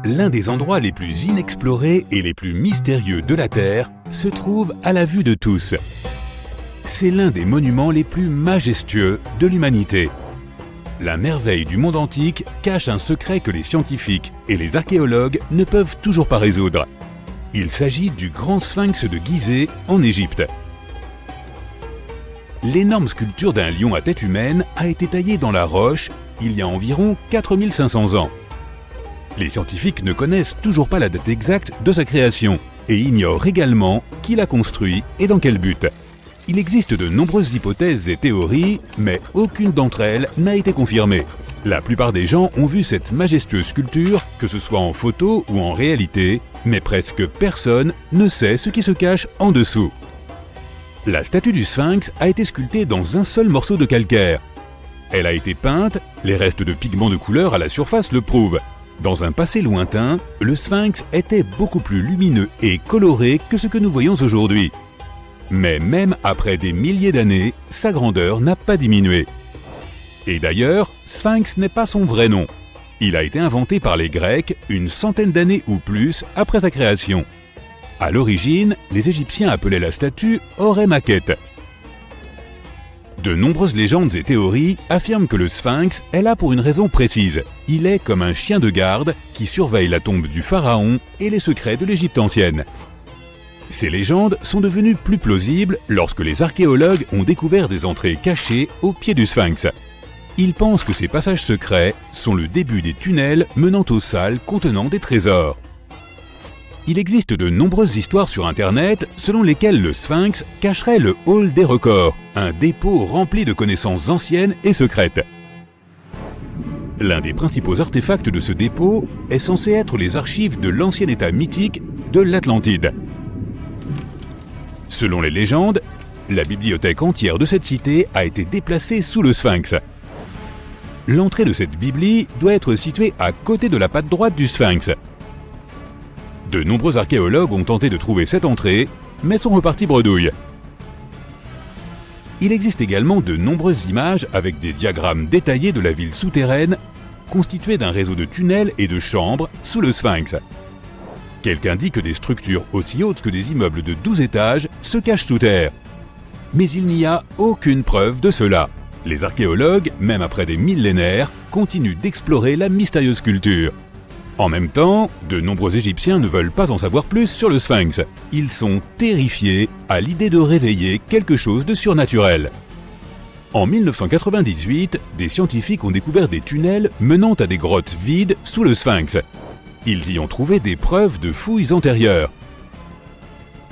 L'un des endroits les plus inexplorés et les plus mystérieux de la Terre se trouve à la vue de tous. C'est l'un des monuments les plus majestueux de l'humanité. La merveille du monde antique cache un secret que les scientifiques et les archéologues ne peuvent toujours pas résoudre. Il s'agit du grand sphinx de Gizeh en Égypte. L'énorme sculpture d'un lion à tête humaine a été taillée dans la roche il y a environ 4500 ans. Les scientifiques ne connaissent toujours pas la date exacte de sa création et ignorent également qui l'a construit et dans quel but. Il existe de nombreuses hypothèses et théories, mais aucune d'entre elles n'a été confirmée. La plupart des gens ont vu cette majestueuse sculpture, que ce soit en photo ou en réalité, mais presque personne ne sait ce qui se cache en dessous. La statue du sphinx a été sculptée dans un seul morceau de calcaire. Elle a été peinte, les restes de pigments de couleur à la surface le prouvent. Dans un passé lointain, le sphinx était beaucoup plus lumineux et coloré que ce que nous voyons aujourd'hui. Mais même après des milliers d'années, sa grandeur n'a pas diminué. Et d'ailleurs, sphinx n'est pas son vrai nom. Il a été inventé par les Grecs une centaine d'années ou plus après sa création. À l'origine, les Égyptiens appelaient la statue Horé Maquette. De nombreuses légendes et théories affirment que le sphinx est là pour une raison précise. Il est comme un chien de garde qui surveille la tombe du pharaon et les secrets de l'Égypte ancienne. Ces légendes sont devenues plus plausibles lorsque les archéologues ont découvert des entrées cachées au pied du sphinx. Ils pensent que ces passages secrets sont le début des tunnels menant aux salles contenant des trésors. Il existe de nombreuses histoires sur Internet selon lesquelles le sphinx cacherait le hall des records, un dépôt rempli de connaissances anciennes et secrètes. L'un des principaux artefacts de ce dépôt est censé être les archives de l'ancien état mythique de l'Atlantide. Selon les légendes, la bibliothèque entière de cette cité a été déplacée sous le sphinx. L'entrée de cette bibli doit être située à côté de la patte droite du sphinx. De nombreux archéologues ont tenté de trouver cette entrée, mais sont repartis bredouille. Il existe également de nombreuses images avec des diagrammes détaillés de la ville souterraine, constituée d'un réseau de tunnels et de chambres sous le sphinx. Quelqu'un dit que des structures aussi hautes que des immeubles de 12 étages se cachent sous terre. Mais il n'y a aucune preuve de cela. Les archéologues, même après des millénaires, continuent d'explorer la mystérieuse sculpture. En même temps, de nombreux Égyptiens ne veulent pas en savoir plus sur le sphinx. Ils sont terrifiés à l'idée de réveiller quelque chose de surnaturel. En 1998, des scientifiques ont découvert des tunnels menant à des grottes vides sous le sphinx. Ils y ont trouvé des preuves de fouilles antérieures.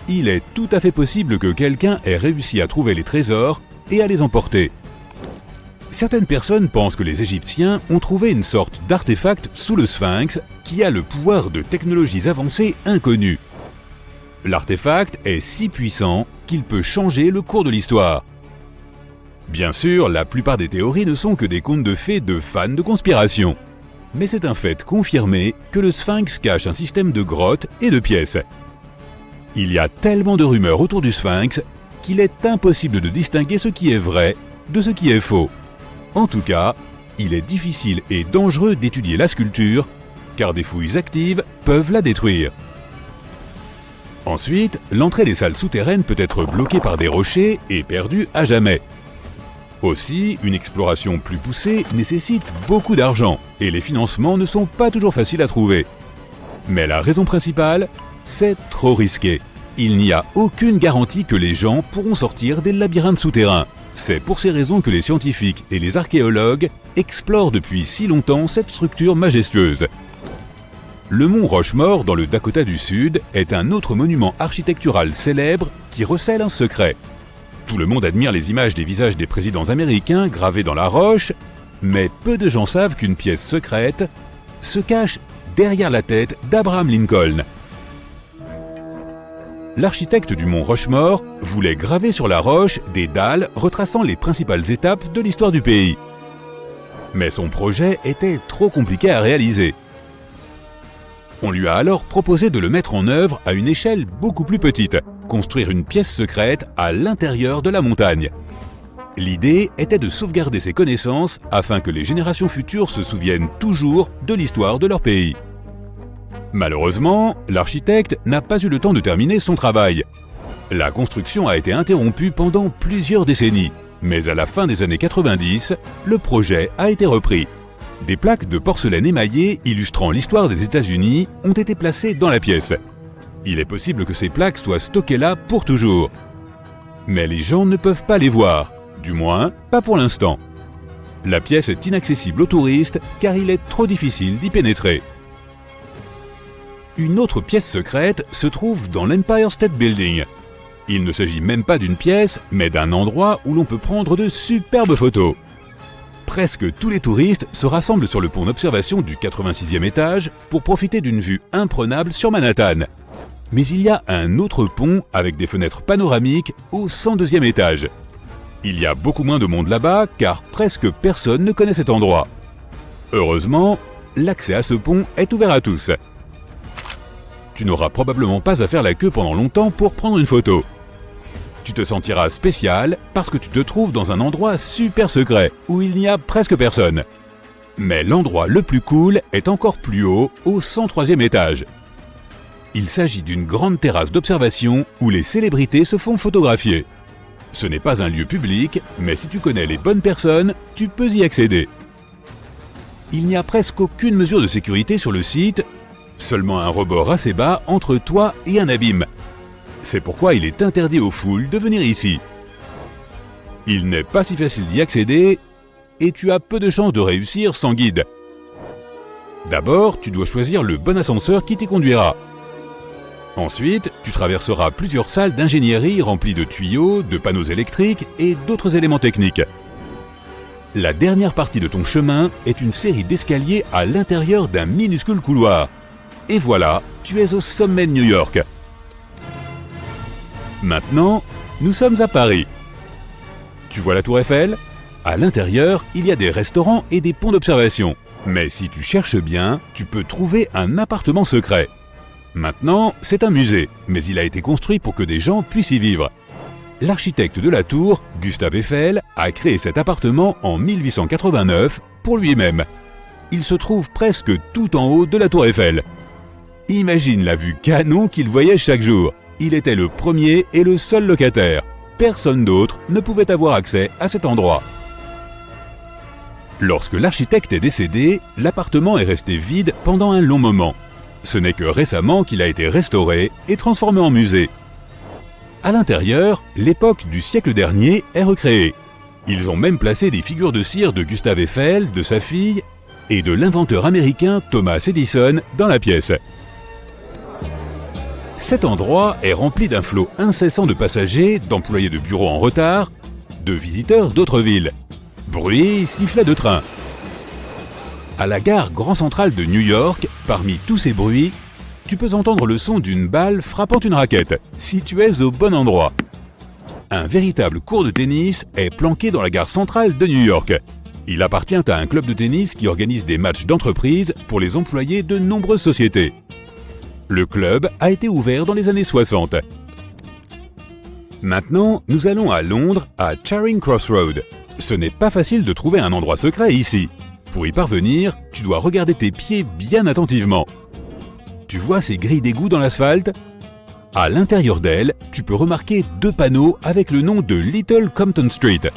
Il est tout à fait possible que quelqu'un ait réussi à trouver les trésors et à les emporter. Certaines personnes pensent que les Égyptiens ont trouvé une sorte d'artefact sous le sphinx qui a le pouvoir de technologies avancées inconnues. L'artefact est si puissant qu'il peut changer le cours de l'histoire. Bien sûr, la plupart des théories ne sont que des contes de fées de fans de conspiration. Mais c'est un fait confirmé que le sphinx cache un système de grottes et de pièces. Il y a tellement de rumeurs autour du sphinx qu'il est impossible de distinguer ce qui est vrai de ce qui est faux. En tout cas, il est difficile et dangereux d'étudier la sculpture, car des fouilles actives peuvent la détruire. Ensuite, l'entrée des salles souterraines peut être bloquée par des rochers et perdue à jamais. Aussi, une exploration plus poussée nécessite beaucoup d'argent, et les financements ne sont pas toujours faciles à trouver. Mais la raison principale, c'est trop risqué. Il n'y a aucune garantie que les gens pourront sortir des labyrinthes souterrains. C'est pour ces raisons que les scientifiques et les archéologues explorent depuis si longtemps cette structure majestueuse. Le mont Rushmore, dans le Dakota du Sud, est un autre monument architectural célèbre qui recèle un secret. Tout le monde admire les images des visages des présidents américains gravés dans la roche, mais peu de gens savent qu'une pièce secrète se cache derrière la tête d'Abraham Lincoln. L'architecte du mont Rushmore voulait graver sur la roche des dalles retraçant les principales étapes de l'histoire du pays. Mais son projet était trop compliqué à réaliser. On lui a alors proposé de le mettre en œuvre à une échelle beaucoup plus petite, construire une pièce secrète à l'intérieur de la montagne. L'idée était de sauvegarder ces connaissances afin que les générations futures se souviennent toujours de l'histoire de leur pays. Malheureusement, l'architecte n'a pas eu le temps de terminer son travail. La construction a été interrompue pendant plusieurs décennies, mais à la fin des années 90, le projet a été repris. Des plaques de porcelaine émaillée illustrant l'histoire des États-Unis ont été placées dans la pièce. Il est possible que ces plaques soient stockées là pour toujours. Mais les gens ne peuvent pas les voir, du moins pas pour l'instant. La pièce est inaccessible aux touristes car il est trop difficile d'y pénétrer. Une autre pièce secrète se trouve dans l'Empire State Building. Il ne s'agit même pas d'une pièce, mais d'un endroit où l'on peut prendre de superbes photos. Presque tous les touristes se rassemblent sur le pont d'observation du 86e étage pour profiter d'une vue imprenable sur Manhattan. Mais il y a un autre pont avec des fenêtres panoramiques au 102e étage. Il y a beaucoup moins de monde là-bas car presque personne ne connaît cet endroit. Heureusement, l'accès à ce pont est ouvert à tous. Tu n'auras probablement pas à faire la queue pendant longtemps pour prendre une photo. Tu te sentiras spécial parce que tu te trouves dans un endroit super secret où il n'y a presque personne. Mais l'endroit le plus cool est encore plus haut, au 103e étage. Il s'agit d'une grande terrasse d'observation où les célébrités se font photographier. Ce n'est pas un lieu public, mais si tu connais les bonnes personnes, tu peux y accéder. Il n'y a presque aucune mesure de sécurité sur le site, seulement un rebord assez bas entre toi et un abîme. C'est pourquoi il est interdit aux foules de venir ici. Il n'est pas si facile d'y accéder et tu as peu de chances de réussir sans guide. D'abord, tu dois choisir le bon ascenseur qui t'y conduira. Ensuite, tu traverseras plusieurs salles d'ingénierie remplies de tuyaux, de panneaux électriques et d'autres éléments techniques. La dernière partie de ton chemin est une série d'escaliers à l'intérieur d'un minuscule couloir. Et voilà, tu es au sommet de New York. Maintenant, nous sommes à Paris. Tu vois la Tour Eiffel ? À l'intérieur, il y a des restaurants et des ponts d'observation. Mais si tu cherches bien, tu peux trouver un appartement secret. Maintenant, c'est un musée, mais il a été construit pour que des gens puissent y vivre. L'architecte de la tour, Gustave Eiffel, a créé cet appartement en 1889 pour lui-même. Il se trouve presque tout en haut de la Tour Eiffel. Imagine la vue canon qu'il voyait chaque jour. Il était le premier et le seul locataire. Personne d'autre ne pouvait avoir accès à cet endroit. Lorsque l'architecte est décédé, l'appartement est resté vide pendant un long moment. Ce n'est que récemment qu'il a été restauré et transformé en musée. À l'intérieur, l'époque du siècle dernier est recréée. Ils ont même placé des figures de cire de Gustave Eiffel, de sa fille et de l'inventeur américain Thomas Edison dans la pièce. Cet endroit est rempli d'un flot incessant de passagers, d'employés de bureaux en retard, de visiteurs d'autres villes. Bruit, sifflet de train. À la gare Grand Central de New York, parmi tous ces bruits, tu peux entendre le son d'une balle frappant une raquette, si tu es au bon endroit. Un véritable court de tennis est planqué dans la gare centrale de New York. Il appartient à un club de tennis qui organise des matchs d'entreprise pour les employés de nombreuses sociétés. Le club a été ouvert dans les années 60. Maintenant, nous allons à Londres, à Charing Cross Road. Ce n'est pas facile de trouver un endroit secret ici. Pour y parvenir, tu dois regarder tes pieds bien attentivement. Tu vois ces grilles d'égout dans l'asphalte ? À l'intérieur d'elles, tu peux remarquer deux panneaux avec le nom de Little Compton Street.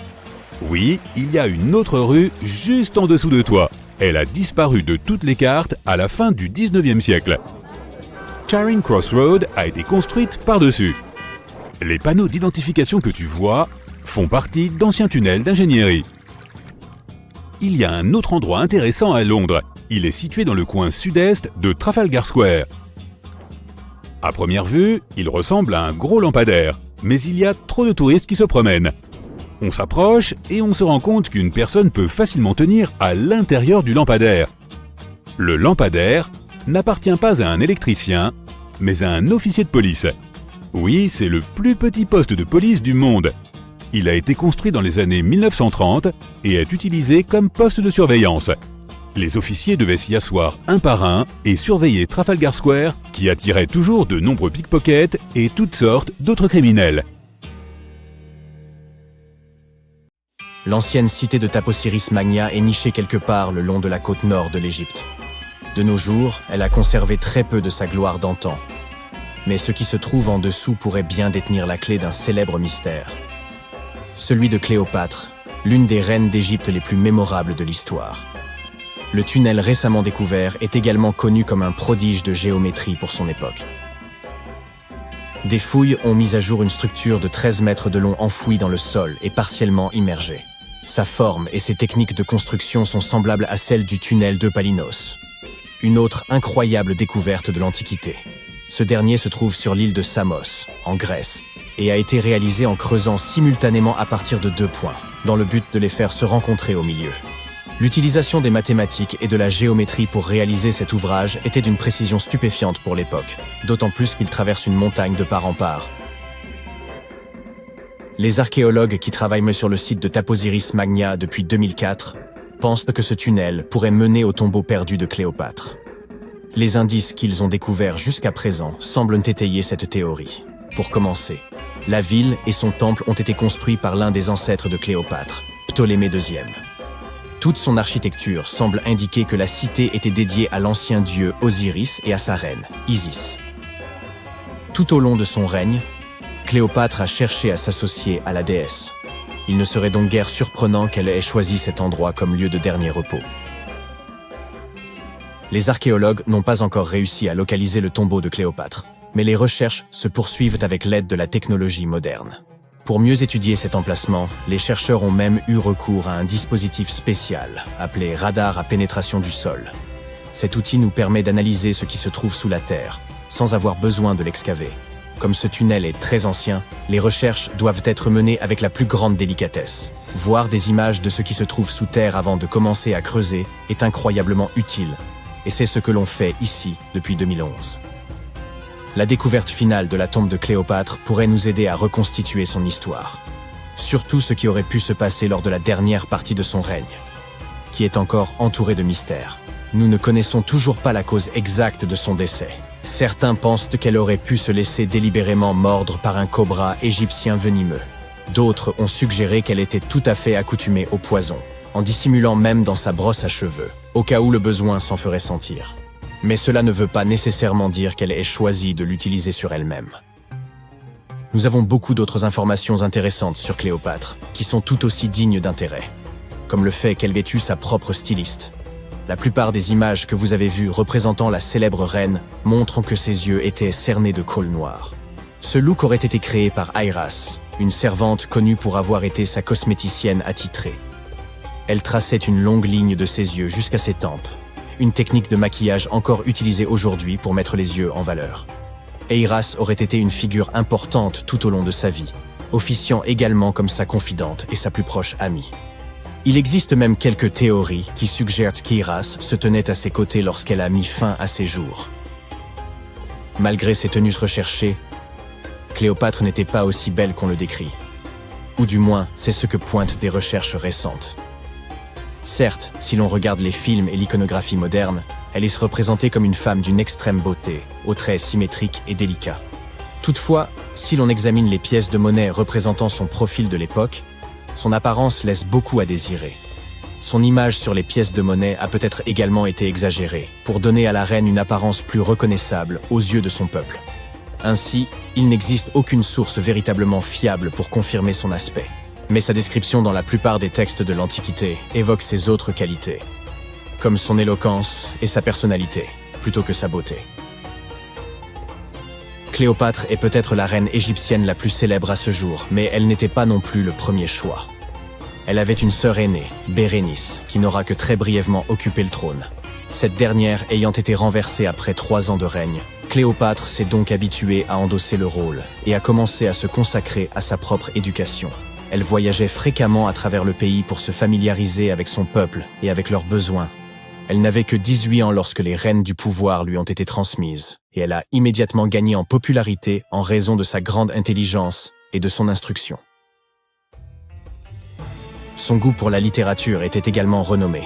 Oui, il y a une autre rue juste en dessous de toi. Elle a disparu de toutes les cartes à la fin du 19e siècle. Charing Cross Road a été construite par-dessus. Les panneaux d'identification que tu vois font partie d'anciens tunnels d'ingénierie. Il y a un autre endroit intéressant à Londres. Il est situé dans le coin sud-est de Trafalgar Square. À première vue, il ressemble à un gros lampadaire, mais il y a trop de touristes qui se promènent. On s'approche et on se rend compte qu'une personne peut facilement tenir à l'intérieur du lampadaire. Le lampadaire n'appartient pas à un électricien, mais à un officier de police. Oui, c'est le plus petit poste de police du monde. Il a été construit dans les années 1930 et est utilisé comme poste de surveillance. Les officiers devaient s'y asseoir un par un et surveiller Trafalgar Square, qui attirait toujours de nombreux pickpockets et toutes sortes d'autres criminels. L'ancienne cité de Taposiris Magna est nichée quelque part le long de la côte nord de l'Égypte. De nos jours, elle a conservé très peu de sa gloire d'antan. Mais ce qui se trouve en dessous pourrait bien détenir la clé d'un célèbre mystère. Celui de Cléopâtre, l'une des reines d'Égypte les plus mémorables de l'histoire. Le tunnel récemment découvert est également connu comme un prodige de géométrie pour son époque. Des fouilles ont mis à jour une structure de 13 mètres de long enfouie dans le sol et partiellement immergée. Sa forme et ses techniques de construction sont semblables à celles du tunnel de Palinos. Une autre incroyable découverte de l'Antiquité. Ce dernier se trouve sur l'île de Samos, en Grèce, et a été réalisé en creusant simultanément à partir de 2 points, dans le but de les faire se rencontrer au milieu. L'utilisation des mathématiques et de la géométrie pour réaliser cet ouvrage était d'une précision stupéfiante pour l'époque, d'autant plus qu'il traverse une montagne de part en part. Les archéologues qui travaillent sur le site de Taposiris Magna depuis 2004 pensent que ce tunnel pourrait mener au tombeau perdu de Cléopâtre. Les indices qu'ils ont découverts jusqu'à présent semblent étayer cette théorie. Pour commencer, la ville et son temple ont été construits par l'un des ancêtres de Cléopâtre, Ptolémée II. Toute son architecture semble indiquer que la cité était dédiée à l'ancien dieu Osiris et à sa reine, Isis. Tout au long de son règne, Cléopâtre a cherché à s'associer à la déesse. Il ne serait donc guère surprenant qu'elle ait choisi cet endroit comme lieu de dernier repos. Les archéologues n'ont pas encore réussi à localiser le tombeau de Cléopâtre, mais les recherches se poursuivent avec l'aide de la technologie moderne. Pour mieux étudier cet emplacement, les chercheurs ont même eu recours à un dispositif spécial, appelé radar à pénétration du sol. Cet outil nous permet d'analyser ce qui se trouve sous la terre, sans avoir besoin de l'excaver. Comme ce tunnel est très ancien, les recherches doivent être menées avec la plus grande délicatesse. Voir des images de ce qui se trouve sous terre avant de commencer à creuser est incroyablement utile, et c'est ce que l'on fait ici depuis 2011. La découverte finale de la tombe de Cléopâtre pourrait nous aider à reconstituer son histoire. Surtout ce qui aurait pu se passer lors de la dernière partie de son règne, qui est encore entouré de mystères. Nous ne connaissons toujours pas la cause exacte de son décès. Certains pensent qu'elle aurait pu se laisser délibérément mordre par un cobra égyptien venimeux. D'autres ont suggéré qu'elle était tout à fait accoutumée au poison, en dissimulant même dans sa brosse à cheveux, au cas où le besoin s'en ferait sentir. Mais cela ne veut pas nécessairement dire qu'elle ait choisi de l'utiliser sur elle-même. Nous avons beaucoup d'autres informations intéressantes sur Cléopâtre, qui sont tout aussi dignes d'intérêt, comme le fait qu'elle ait eu sa propre styliste. La plupart des images que vous avez vues représentant la célèbre reine montrent que ses yeux étaient cernés de colle noire. Ce look aurait été créé par Airas, une servante connue pour avoir été sa cosméticienne attitrée. Elle traçait une longue ligne de ses yeux jusqu'à ses tempes, une technique de maquillage encore utilisée aujourd'hui pour mettre les yeux en valeur. Airas aurait été une figure importante tout au long de sa vie, officiant également comme sa confidente et sa plus proche amie. Il existe même quelques théories qui suggèrent qu'Airas se tenait à ses côtés lorsqu'elle a mis fin à ses jours. Malgré ses tenues recherchées, Cléopâtre n'était pas aussi belle qu'on le décrit. Ou du moins, c'est ce que pointent des recherches récentes. Certes, si l'on regarde les films et l'iconographie moderne, elle est représentée comme une femme d'une extrême beauté, aux traits symétriques et délicats. Toutefois, si l'on examine les pièces de monnaie représentant son profil de l'époque, son apparence laisse beaucoup à désirer. Son image sur les pièces de monnaie a peut-être également été exagérée, pour donner à la reine une apparence plus reconnaissable aux yeux de son peuple. Ainsi, il n'existe aucune source véritablement fiable pour confirmer son aspect. Mais sa description dans la plupart des textes de l'Antiquité évoque ses autres qualités, comme son éloquence et sa personnalité, plutôt que sa beauté. Cléopâtre est peut-être la reine égyptienne la plus célèbre à ce jour, mais elle n'était pas non plus le premier choix. Elle avait une sœur aînée, Bérénice, qui n'aura que très brièvement occupé le trône. Cette dernière ayant été renversée après 3 ans de règne, Cléopâtre s'est donc habituée à endosser le rôle et a commencé à se consacrer à sa propre éducation. Elle voyageait fréquemment à travers le pays pour se familiariser avec son peuple et avec leurs besoins. Elle n'avait que 18 ans lorsque les rênes du pouvoir lui ont été transmises, et elle a immédiatement gagné en popularité en raison de sa grande intelligence et de son instruction. Son goût pour la littérature était également renommé.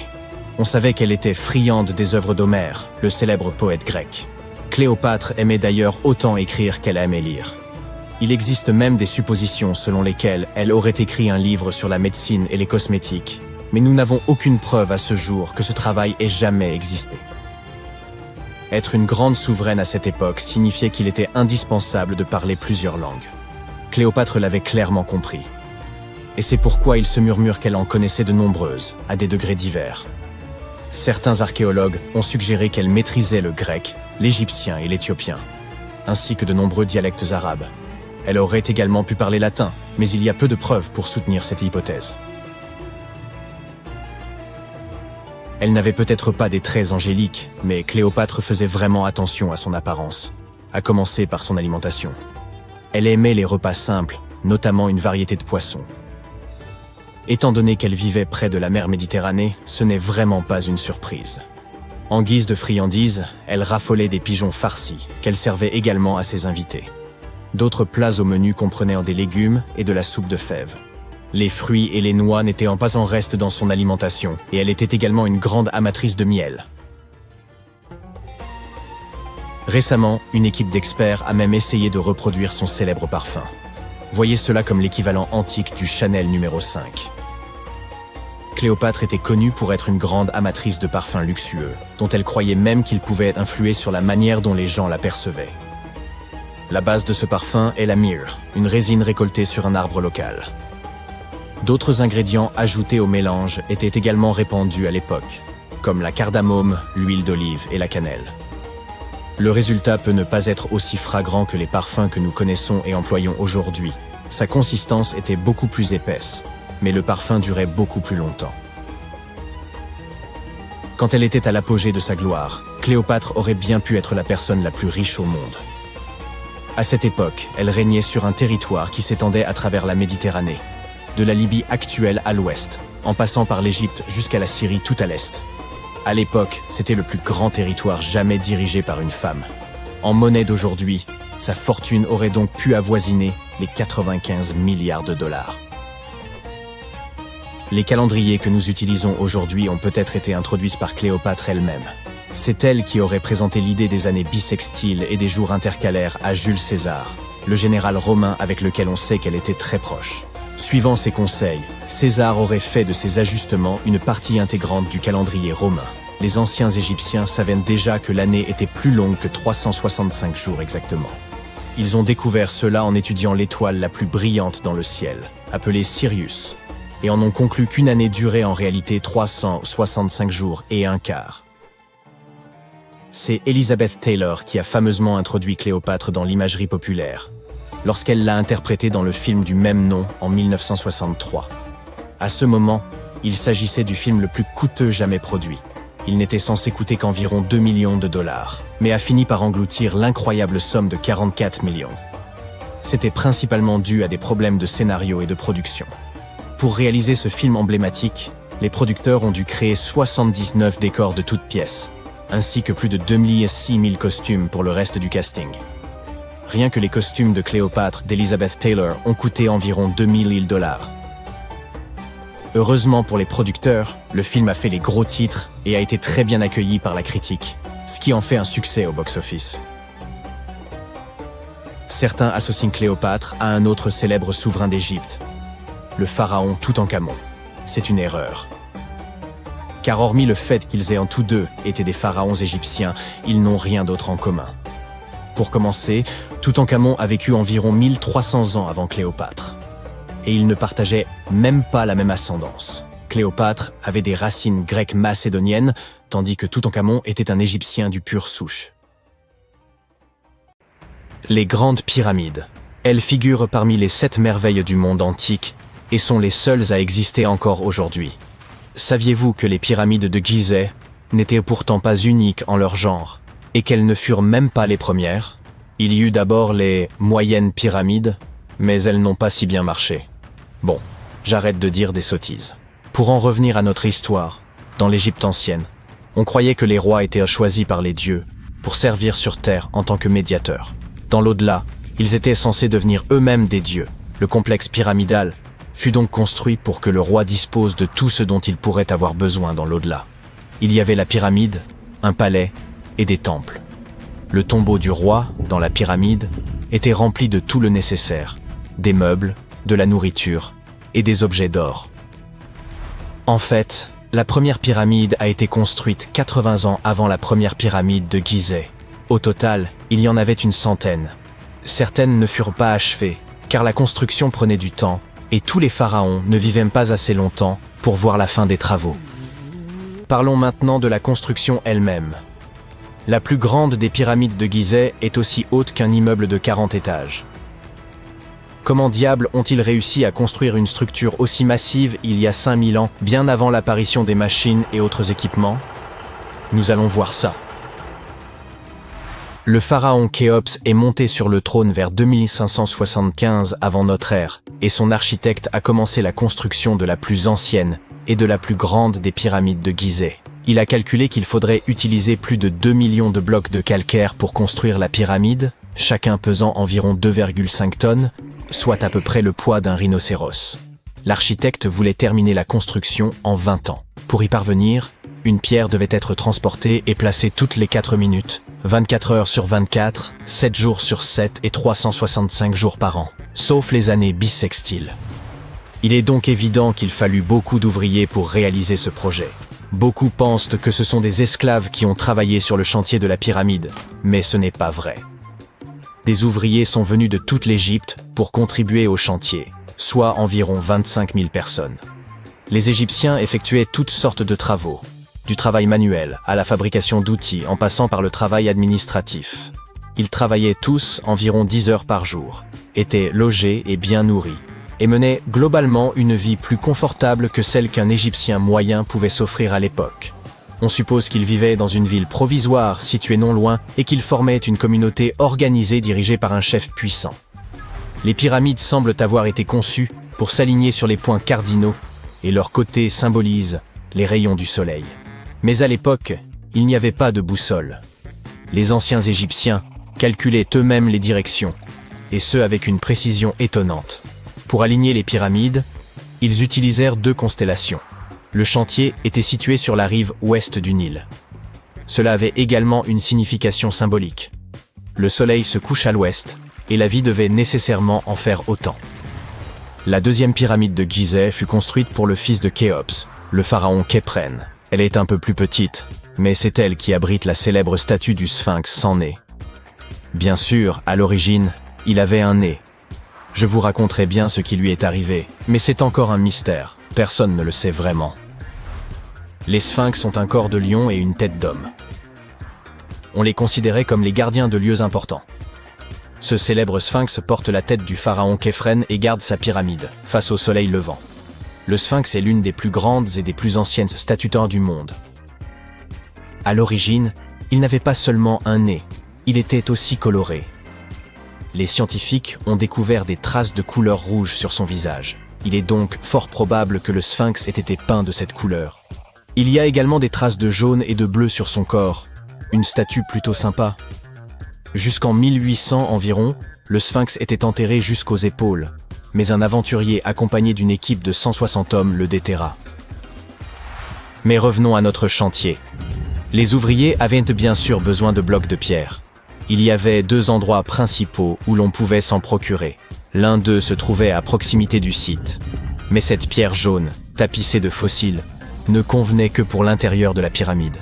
On savait qu'elle était friande des œuvres d'Homère, le célèbre poète grec. Cléopâtre aimait d'ailleurs autant écrire qu'elle aimait lire. Il existe même des suppositions selon lesquelles elle aurait écrit un livre sur la médecine et les cosmétiques, mais nous n'avons aucune preuve à ce jour que ce travail ait jamais existé. Être une grande souveraine à cette époque signifiait qu'il était indispensable de parler plusieurs langues. Cléopâtre l'avait clairement compris. Et c'est pourquoi il se murmure qu'elle en connaissait de nombreuses, à des degrés divers. Certains archéologues ont suggéré qu'elle maîtrisait le grec, l'égyptien et l'éthiopien, ainsi que de nombreux dialectes arabes. Elle aurait également pu parler latin, mais il y a peu de preuves pour soutenir cette hypothèse. Elle n'avait peut-être pas des traits angéliques, mais Cléopâtre faisait vraiment attention à son apparence, à commencer par son alimentation. Elle aimait les repas simples, notamment une variété de poissons. Étant donné qu'elle vivait près de la mer Méditerranée, ce n'est vraiment pas une surprise. En guise de friandises, elle raffolait des pigeons farcis, qu'elle servait également à ses invités. D'autres plats au menu comprenaient des légumes et de la soupe de fèves. Les fruits et les noix n'étaient pas en reste dans son alimentation, et elle était également une grande amatrice de miel. Récemment, une équipe d'experts a même essayé de reproduire son célèbre parfum. Voyez cela comme l'équivalent antique du Chanel numéro 5. Cléopâtre était connue pour être une grande amatrice de parfums luxueux, dont elle croyait même qu'ils pouvaient influer sur la manière dont les gens la percevaient. La base de ce parfum est la myrrhe, une résine récoltée sur un arbre local. D'autres ingrédients ajoutés au mélange étaient également répandus à l'époque, comme la cardamome, l'huile d'olive et la cannelle. Le résultat peut ne pas être aussi fragrant que les parfums que nous connaissons et employons aujourd'hui. Sa consistance était beaucoup plus épaisse, mais le parfum durait beaucoup plus longtemps. Quand elle était à l'apogée de sa gloire, Cléopâtre aurait bien pu être la personne la plus riche au monde. À cette époque, elle régnait sur un territoire qui s'étendait à travers la Méditerranée, de la Libye actuelle à l'ouest, en passant par l'Égypte jusqu'à la Syrie tout à l'est. À l'époque, c'était le plus grand territoire jamais dirigé par une femme. En monnaie d'aujourd'hui, sa fortune aurait donc pu avoisiner les 95 milliards de dollars. Les calendriers que nous utilisons aujourd'hui ont peut-être été introduits par Cléopâtre elle-même. C'est elle qui aurait présenté l'idée des années bissextiles et des jours intercalaires à Jules César, le général romain avec lequel on sait qu'elle était très proche. Suivant ses conseils, César aurait fait de ces ajustements une partie intégrante du calendrier romain. Les anciens Égyptiens savaient déjà que l'année était plus longue que 365 jours exactement. Ils ont découvert cela en étudiant l'étoile la plus brillante dans le ciel, appelée Sirius, et en ont conclu qu'une année durait en réalité 365 jours et un quart. C'est Elizabeth Taylor qui a fameusement introduit Cléopâtre dans l'imagerie populaire, lorsqu'elle l'a interprétée dans le film du même nom en 1963. À ce moment, il s'agissait du film le plus coûteux jamais produit. Il n'était censé coûter qu'environ 2 millions de dollars, mais a fini par engloutir l'incroyable somme de 44 millions. C'était principalement dû à des problèmes de scénario et de production. Pour réaliser ce film emblématique, les producteurs ont dû créer 79 décors de toutes pièces, ainsi que plus de 2006 000 costumes pour le reste du casting. Rien que les costumes de Cléopâtre d'Elizabeth Taylor ont coûté environ 2000 dollars. Heureusement pour les producteurs, le film a fait les gros titres et a été très bien accueilli par la critique, ce qui en fait un succès au box-office. Certains associent Cléopâtre à un autre célèbre souverain d'Égypte, le pharaon Toutankhamon. C'est une erreur. Car hormis le fait qu'ils aient en tous deux été des pharaons égyptiens, ils n'ont rien d'autre en commun. Pour commencer, Toutankhamon a vécu environ 1300 ans avant Cléopâtre. Et ils ne partageaient même pas la même ascendance. Cléopâtre avait des racines grecques macédoniennes, tandis que Toutankhamon était un Égyptien du pur souche. Les grandes pyramides. Elles figurent parmi les 7 merveilles du monde antique et sont les seules à exister encore aujourd'hui. Saviez-vous que les pyramides de Gizeh n'étaient pourtant pas uniques en leur genre, et qu'elles ne furent même pas les premières? Il y eut d'abord les moyennes pyramides, mais elles n'ont pas si bien marché. Bon, j'arrête de dire des sottises. Pour en revenir à notre histoire, dans l'Égypte ancienne, on croyait que les rois étaient choisis par les dieux pour servir sur terre en tant que médiateurs. Dans l'au-delà, ils étaient censés devenir eux-mêmes des dieux. Le complexe pyramidal fut donc construit pour que le roi dispose de tout ce dont il pourrait avoir besoin dans l'au-delà. Il y avait la pyramide, un palais et des temples. Le tombeau du roi, dans la pyramide, était rempli de tout le nécessaire, des meubles, de la nourriture et des objets d'or. En fait, La première pyramide a été construite 80 ans avant la première pyramide de Gizeh. Au total, il y en avait une centaine. Certaines ne furent pas achevées, car la construction prenait du temps, et tous les pharaons ne vivaient pas assez longtemps pour voir la fin des travaux. Parlons maintenant de la construction elle-même. La plus grande des pyramides de Gizeh est aussi haute qu'un immeuble de 40 étages. Comment diable ont-ils réussi à construire une structure aussi massive il y a 5000 ans, bien avant l'apparition des machines et autres équipements? Nous allons voir ça. Le pharaon Khéops est monté sur le trône vers 2575 avant notre ère, et son architecte a commencé la construction de la plus ancienne et de la plus grande des pyramides de Gizeh. Il a calculé qu'il faudrait utiliser plus de 2 millions de blocs de calcaire pour construire la pyramide, chacun pesant environ 2,5 tonnes, soit à peu près le poids d'un rhinocéros. L'architecte voulait terminer la construction en 20 ans. Pour y parvenir, une pierre devait être transportée et placée toutes les 4 minutes, 24 heures sur 24, 7 jours sur 7 et 365 jours par an, sauf les années bissextiles. Il est donc évident qu'il fallut beaucoup d'ouvriers pour réaliser ce projet. Beaucoup pensent que ce sont des esclaves qui ont travaillé sur le chantier de la pyramide, mais ce n'est pas vrai. Des ouvriers sont venus de toute l'Égypte pour contribuer au chantier, soit environ 25 000 personnes. Les Égyptiens effectuaient toutes sortes de travaux, du travail manuel à la fabrication d'outils en passant par le travail administratif. Ils travaillaient tous environ 10 heures par jour, étaient logés et bien nourris, et menaient globalement une vie plus confortable que celle qu'un Égyptien moyen pouvait s'offrir à l'époque. On suppose qu'ils vivaient dans une ville provisoire située non loin et qu'ils formaient une communauté organisée dirigée par un chef puissant. Les pyramides semblent avoir été conçues pour s'aligner sur les points cardinaux et leurs côtés symbolisent les rayons du soleil. Mais à l'époque, il n'y avait pas de boussole. Les anciens Égyptiens calculaient eux-mêmes les directions, et ce avec une précision étonnante. Pour aligner les pyramides, ils utilisèrent 2 constellations. Le chantier était situé sur la rive ouest du Nil. Cela avait également une signification symbolique. Le soleil se couche à l'ouest, et la vie devait nécessairement en faire autant. La deuxième pyramide de Gizeh fut construite pour le fils de Khéops, le pharaon Khéphren. Elle est un peu plus petite, mais c'est elle qui abrite la célèbre statue du Sphinx sans nez. Bien sûr, à l'origine, il avait un nez. Je vous raconterai bien ce qui lui est arrivé, mais c'est encore un mystère, personne ne le sait vraiment. Les sphinx ont un corps de lion et une tête d'homme. On les considérait comme les gardiens de lieux importants. Ce célèbre sphinx porte la tête du pharaon Khéphren et garde sa pyramide, face au soleil levant. Le sphinx est l'une des plus grandes et des plus anciennes statues du monde. À l'origine, il n'avait pas seulement un nez, il était aussi coloré. Les scientifiques ont découvert des traces de couleur rouge sur son visage. Il est donc fort probable que le sphinx ait été peint de cette couleur. Il y a également des traces de jaune et de bleu sur son corps. Une statue plutôt sympa. Jusqu'en 1800 environ, le sphinx était enterré jusqu'aux épaules, mais un aventurier accompagné d'une équipe de 160 hommes le déterra. Mais revenons à notre chantier. Les ouvriers avaient bien sûr besoin de blocs de pierre. Il y avait 2 endroits principaux où l'on pouvait s'en procurer. L'un d'eux se trouvait à proximité du site. Mais cette pierre jaune, tapissée de fossiles, ne convenait que pour l'intérieur de la pyramide.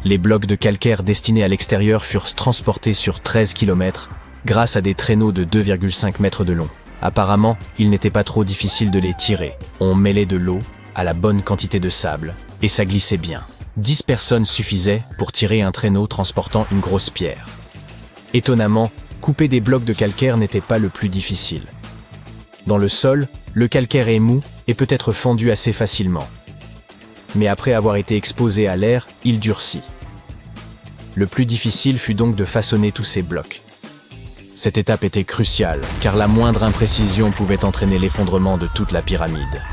Les blocs de calcaire destinés à l'extérieur furent transportés sur 13 km grâce à des traîneaux de 2,5 mètres de long. Apparemment, il n'était pas trop difficile de les tirer. On mêlait de l'eau à la bonne quantité de sable, et ça glissait bien. 10 personnes suffisaient pour tirer un traîneau transportant une grosse pierre. Étonnamment, couper des blocs de calcaire n'était pas le plus difficile. Dans le sol, le calcaire est mou et peut être fondu assez facilement. Mais après avoir été exposé à l'air, il durcit. Le plus difficile fut donc de façonner tous ces blocs. Cette étape était cruciale, car la moindre imprécision pouvait entraîner l'effondrement de toute la pyramide.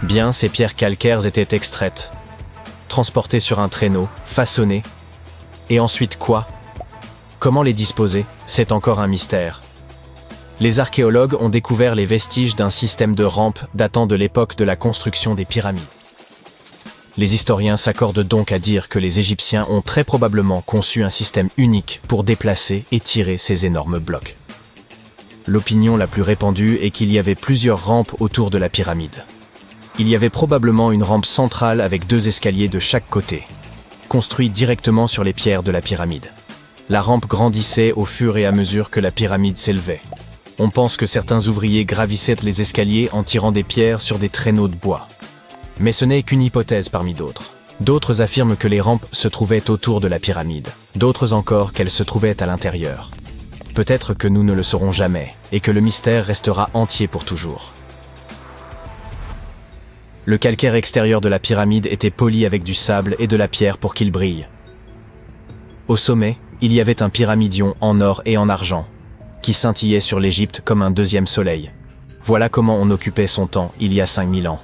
Bien, ces pierres calcaires étaient extraites, transportées sur un traîneau, façonnées, et ensuite quoi ? Comment les disposer ? C'est encore un mystère. Les archéologues ont découvert les vestiges d'un système de rampes datant de l'époque de la construction des pyramides. Les historiens s'accordent donc à dire que les Égyptiens ont très probablement conçu un système unique pour déplacer et tirer ces énormes blocs. L'opinion la plus répandue est qu'il y avait plusieurs rampes autour de la pyramide. Il y avait probablement une rampe centrale avec 2 escaliers de chaque côté, construits directement sur les pierres de la pyramide. La rampe grandissait au fur et à mesure que la pyramide s'élevait. On pense que certains ouvriers gravissaient les escaliers en tirant des pierres sur des traîneaux de bois. Mais ce n'est qu'une hypothèse parmi d'autres. D'autres affirment que les rampes se trouvaient autour de la pyramide, d'autres encore qu'elles se trouvaient à l'intérieur. Peut-être que nous ne le saurons jamais, et que le mystère restera entier pour toujours. Le calcaire extérieur de la pyramide était poli avec du sable et de la pierre pour qu'il brille. Au sommet, il y avait un pyramidion en or et en argent, qui scintillait sur l'Égypte comme un deuxième soleil. Voilà comment on occupait son temps il y a 5000 ans.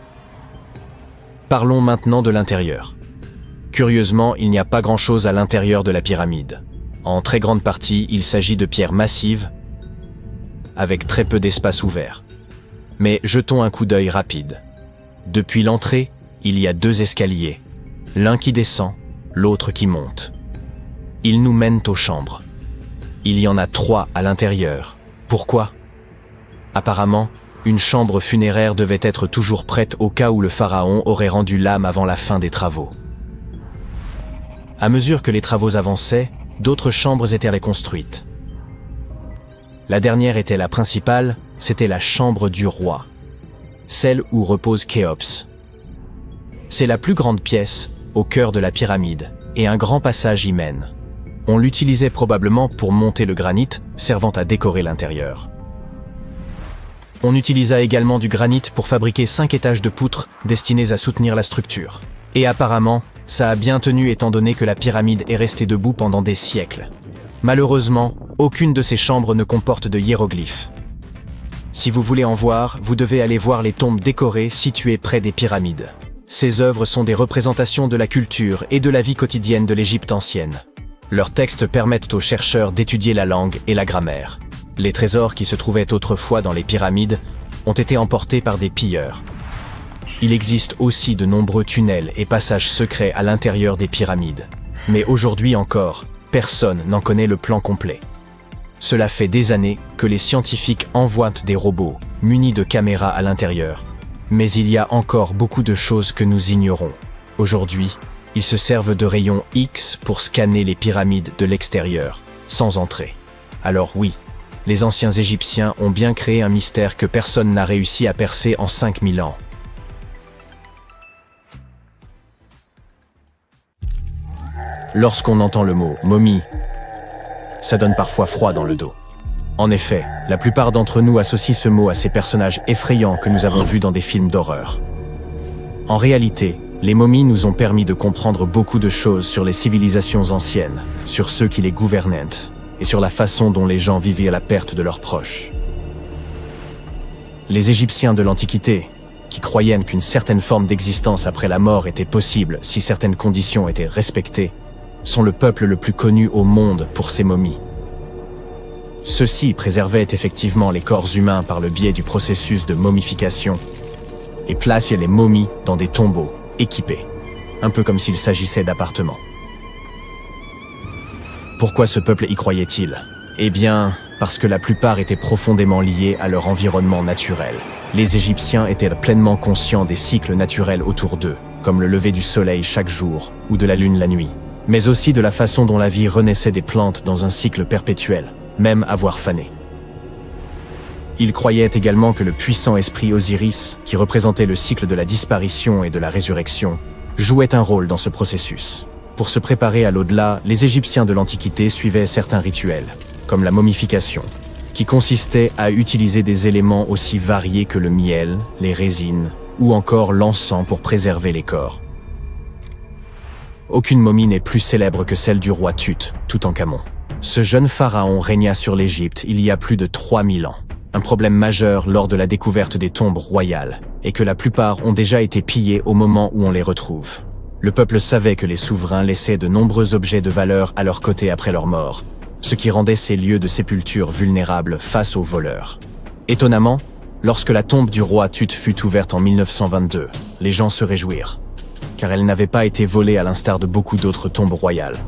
Parlons maintenant de l'intérieur. Curieusement, il n'y a pas grand-chose à l'intérieur de la pyramide. En très grande partie, il s'agit de pierres massives, avec très peu d'espace ouvert. Mais jetons un coup d'œil rapide. Depuis l'entrée, il y a 2 escaliers, l'un qui descend, l'autre qui monte. Ils nous mènent aux chambres. Il y en a 3 à l'intérieur. Pourquoi? Apparemment, une chambre funéraire devait être toujours prête au cas où le pharaon aurait rendu l'âme avant la fin des travaux. À mesure que les travaux avançaient, d'autres chambres étaient reconstruites. La dernière était la principale, c'était la chambre du roi, celle où repose Khéops. C'est la plus grande pièce, au cœur de la pyramide, et un grand passage y mène. On l'utilisait probablement pour monter le granit, servant à décorer l'intérieur. On utilisa également du granit pour fabriquer 5 étages de poutres destinés à soutenir la structure. Et apparemment, ça a bien tenu étant donné que la pyramide est restée debout pendant des siècles. Malheureusement, aucune de ces chambres ne comporte de hiéroglyphes. Si vous voulez en voir, vous devez aller voir les tombes décorées situées près des pyramides. Ces œuvres sont des représentations de la culture et de la vie quotidienne de l'Égypte ancienne. Leurs textes permettent aux chercheurs d'étudier la langue et la grammaire. Les trésors qui se trouvaient autrefois dans les pyramides ont été emportés par des pilleurs. Il existe aussi de nombreux tunnels et passages secrets à l'intérieur des pyramides. Mais aujourd'hui encore, personne n'en connaît le plan complet. Cela fait des années que les scientifiques envoient des robots munis de caméras à l'intérieur. Mais il y a encore beaucoup de choses que nous ignorons. Aujourd'hui, ils se servent de rayons X pour scanner les pyramides de l'extérieur, sans entrer. Alors oui, les anciens Égyptiens ont bien créé un mystère que personne n'a réussi à percer en 5000 ans. Lorsqu'on entend le mot « momie », ça donne parfois froid dans le dos. En effet, la plupart d'entre nous associent ce mot à ces personnages effrayants que nous avons vus dans des films d'horreur. En réalité, les momies nous ont permis de comprendre beaucoup de choses sur les civilisations anciennes, sur ceux qui les gouvernaient, et sur la façon dont les gens vivaient à la perte de leurs proches. Les Égyptiens de l'Antiquité, qui croyaient qu'une certaine forme d'existence après la mort était possible si certaines conditions étaient respectées, sont le peuple le plus connu au monde pour ses momies. Ceux-ci préservaient effectivement les corps humains par le biais du processus de momification et plaçaient les momies dans des tombeaux équipés, un peu comme s'il s'agissait d'appartements. Pourquoi ce peuple y croyait-il? Eh bien, parce que la plupart étaient profondément liés à leur environnement naturel. Les Égyptiens étaient pleinement conscients des cycles naturels autour d'eux, comme le lever du soleil chaque jour ou de la lune la nuit, mais aussi de la façon dont la vie renaissait des plantes dans un cycle perpétuel, même à voir faner. Ils croyaient également que le puissant esprit Osiris, qui représentait le cycle de la disparition et de la résurrection, jouait un rôle dans ce processus. Pour se préparer à l'au-delà, les Égyptiens de l'Antiquité suivaient certains rituels, comme la momification, qui consistait à utiliser des éléments aussi variés que le miel, les résines ou encore l'encens pour préserver les corps. Aucune momie n'est plus célèbre que celle du roi Tut, Toutankhamon. Ce jeune pharaon régna sur l'Égypte il y a plus de 3000 ans. Un problème majeur lors de la découverte des tombes royales est que la plupart ont déjà été pillées au moment où on les retrouve. Le peuple savait que les souverains laissaient de nombreux objets de valeur à leur côté après leur mort, ce qui rendait ces lieux de sépulture vulnérables face aux voleurs. Étonnamment, lorsque la tombe du roi Tut fut ouverte en 1922, les gens se réjouirent, car elle n'avait pas été volée à l'instar de beaucoup d'autres tombes royales.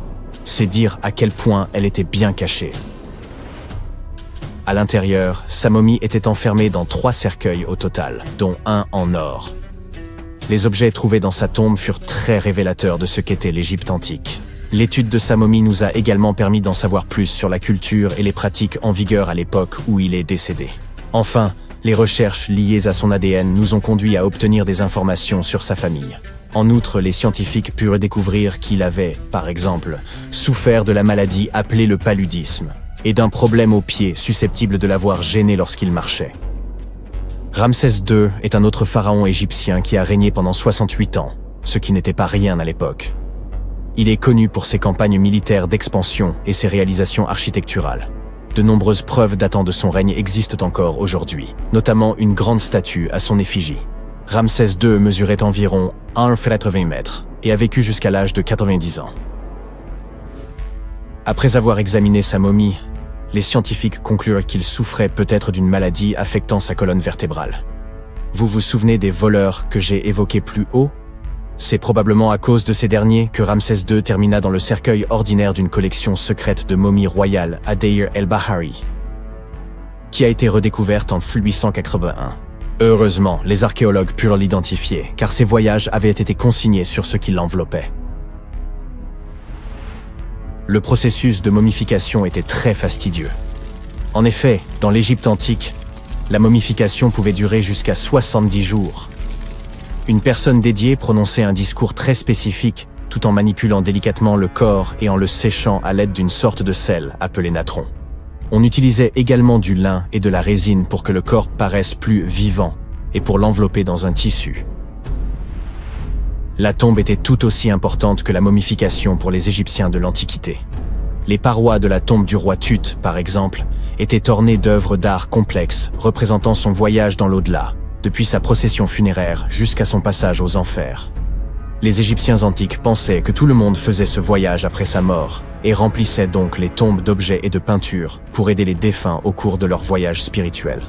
C'est dire à quel point elle était bien cachée. À l'intérieur, sa momie était enfermée dans 3 cercueils au total, dont un en or. Les objets trouvés dans sa tombe furent très révélateurs de ce qu'était l'Égypte antique. L'étude de sa momie nous a également permis d'en savoir plus sur la culture et les pratiques en vigueur à l'époque où il est décédé. Enfin, les recherches liées à son ADN nous ont conduit à obtenir des informations sur sa famille. En outre, les scientifiques purent découvrir qu'il avait, par exemple, souffert de la maladie appelée le paludisme et d'un problème au pied susceptible de l'avoir gêné lorsqu'il marchait. Ramsès II est un autre pharaon égyptien qui a régné pendant 68 ans, ce qui n'était pas rien à l'époque. Il est connu pour ses campagnes militaires d'expansion et ses réalisations architecturales. De nombreuses preuves datant de son règne existent encore aujourd'hui, notamment une grande statue à son effigie. Ramsès II mesurait environ 1,80 m et a vécu jusqu'à l'âge de 90 ans. Après avoir examiné sa momie, les scientifiques conclurent qu'il souffrait peut-être d'une maladie affectant sa colonne vertébrale. Vous vous souvenez des voleurs que j'ai évoqués plus haut? C'est probablement à cause de ces derniers que Ramsès II termina dans le cercueil ordinaire d'une collection secrète de momies royales à Deir el-Bahari, qui a été redécouverte en 1881. Heureusement, les archéologues purent l'identifier, car ses voyages avaient été consignés sur ce qui l'enveloppait. Le processus de momification était très fastidieux. En effet, dans l'Égypte antique, la momification pouvait durer jusqu'à 70 jours. Une personne dédiée prononçait un discours très spécifique, tout en manipulant délicatement le corps et en le séchant à l'aide d'une sorte de sel appelé natron. On utilisait également du lin et de la résine pour que le corps paraisse plus vivant et pour l'envelopper dans un tissu. La tombe était tout aussi importante que la momification pour les Égyptiens de l'Antiquité. Les parois de la tombe du roi Tut, par exemple, étaient ornées d'œuvres d'art complexes représentant son voyage dans l'au-delà, depuis sa procession funéraire jusqu'à son passage aux enfers. Les Égyptiens antiques pensaient que tout le monde faisait ce voyage après sa mort et remplissaient donc les tombes d'objets et de peintures pour aider les défunts au cours de leur voyage spirituel.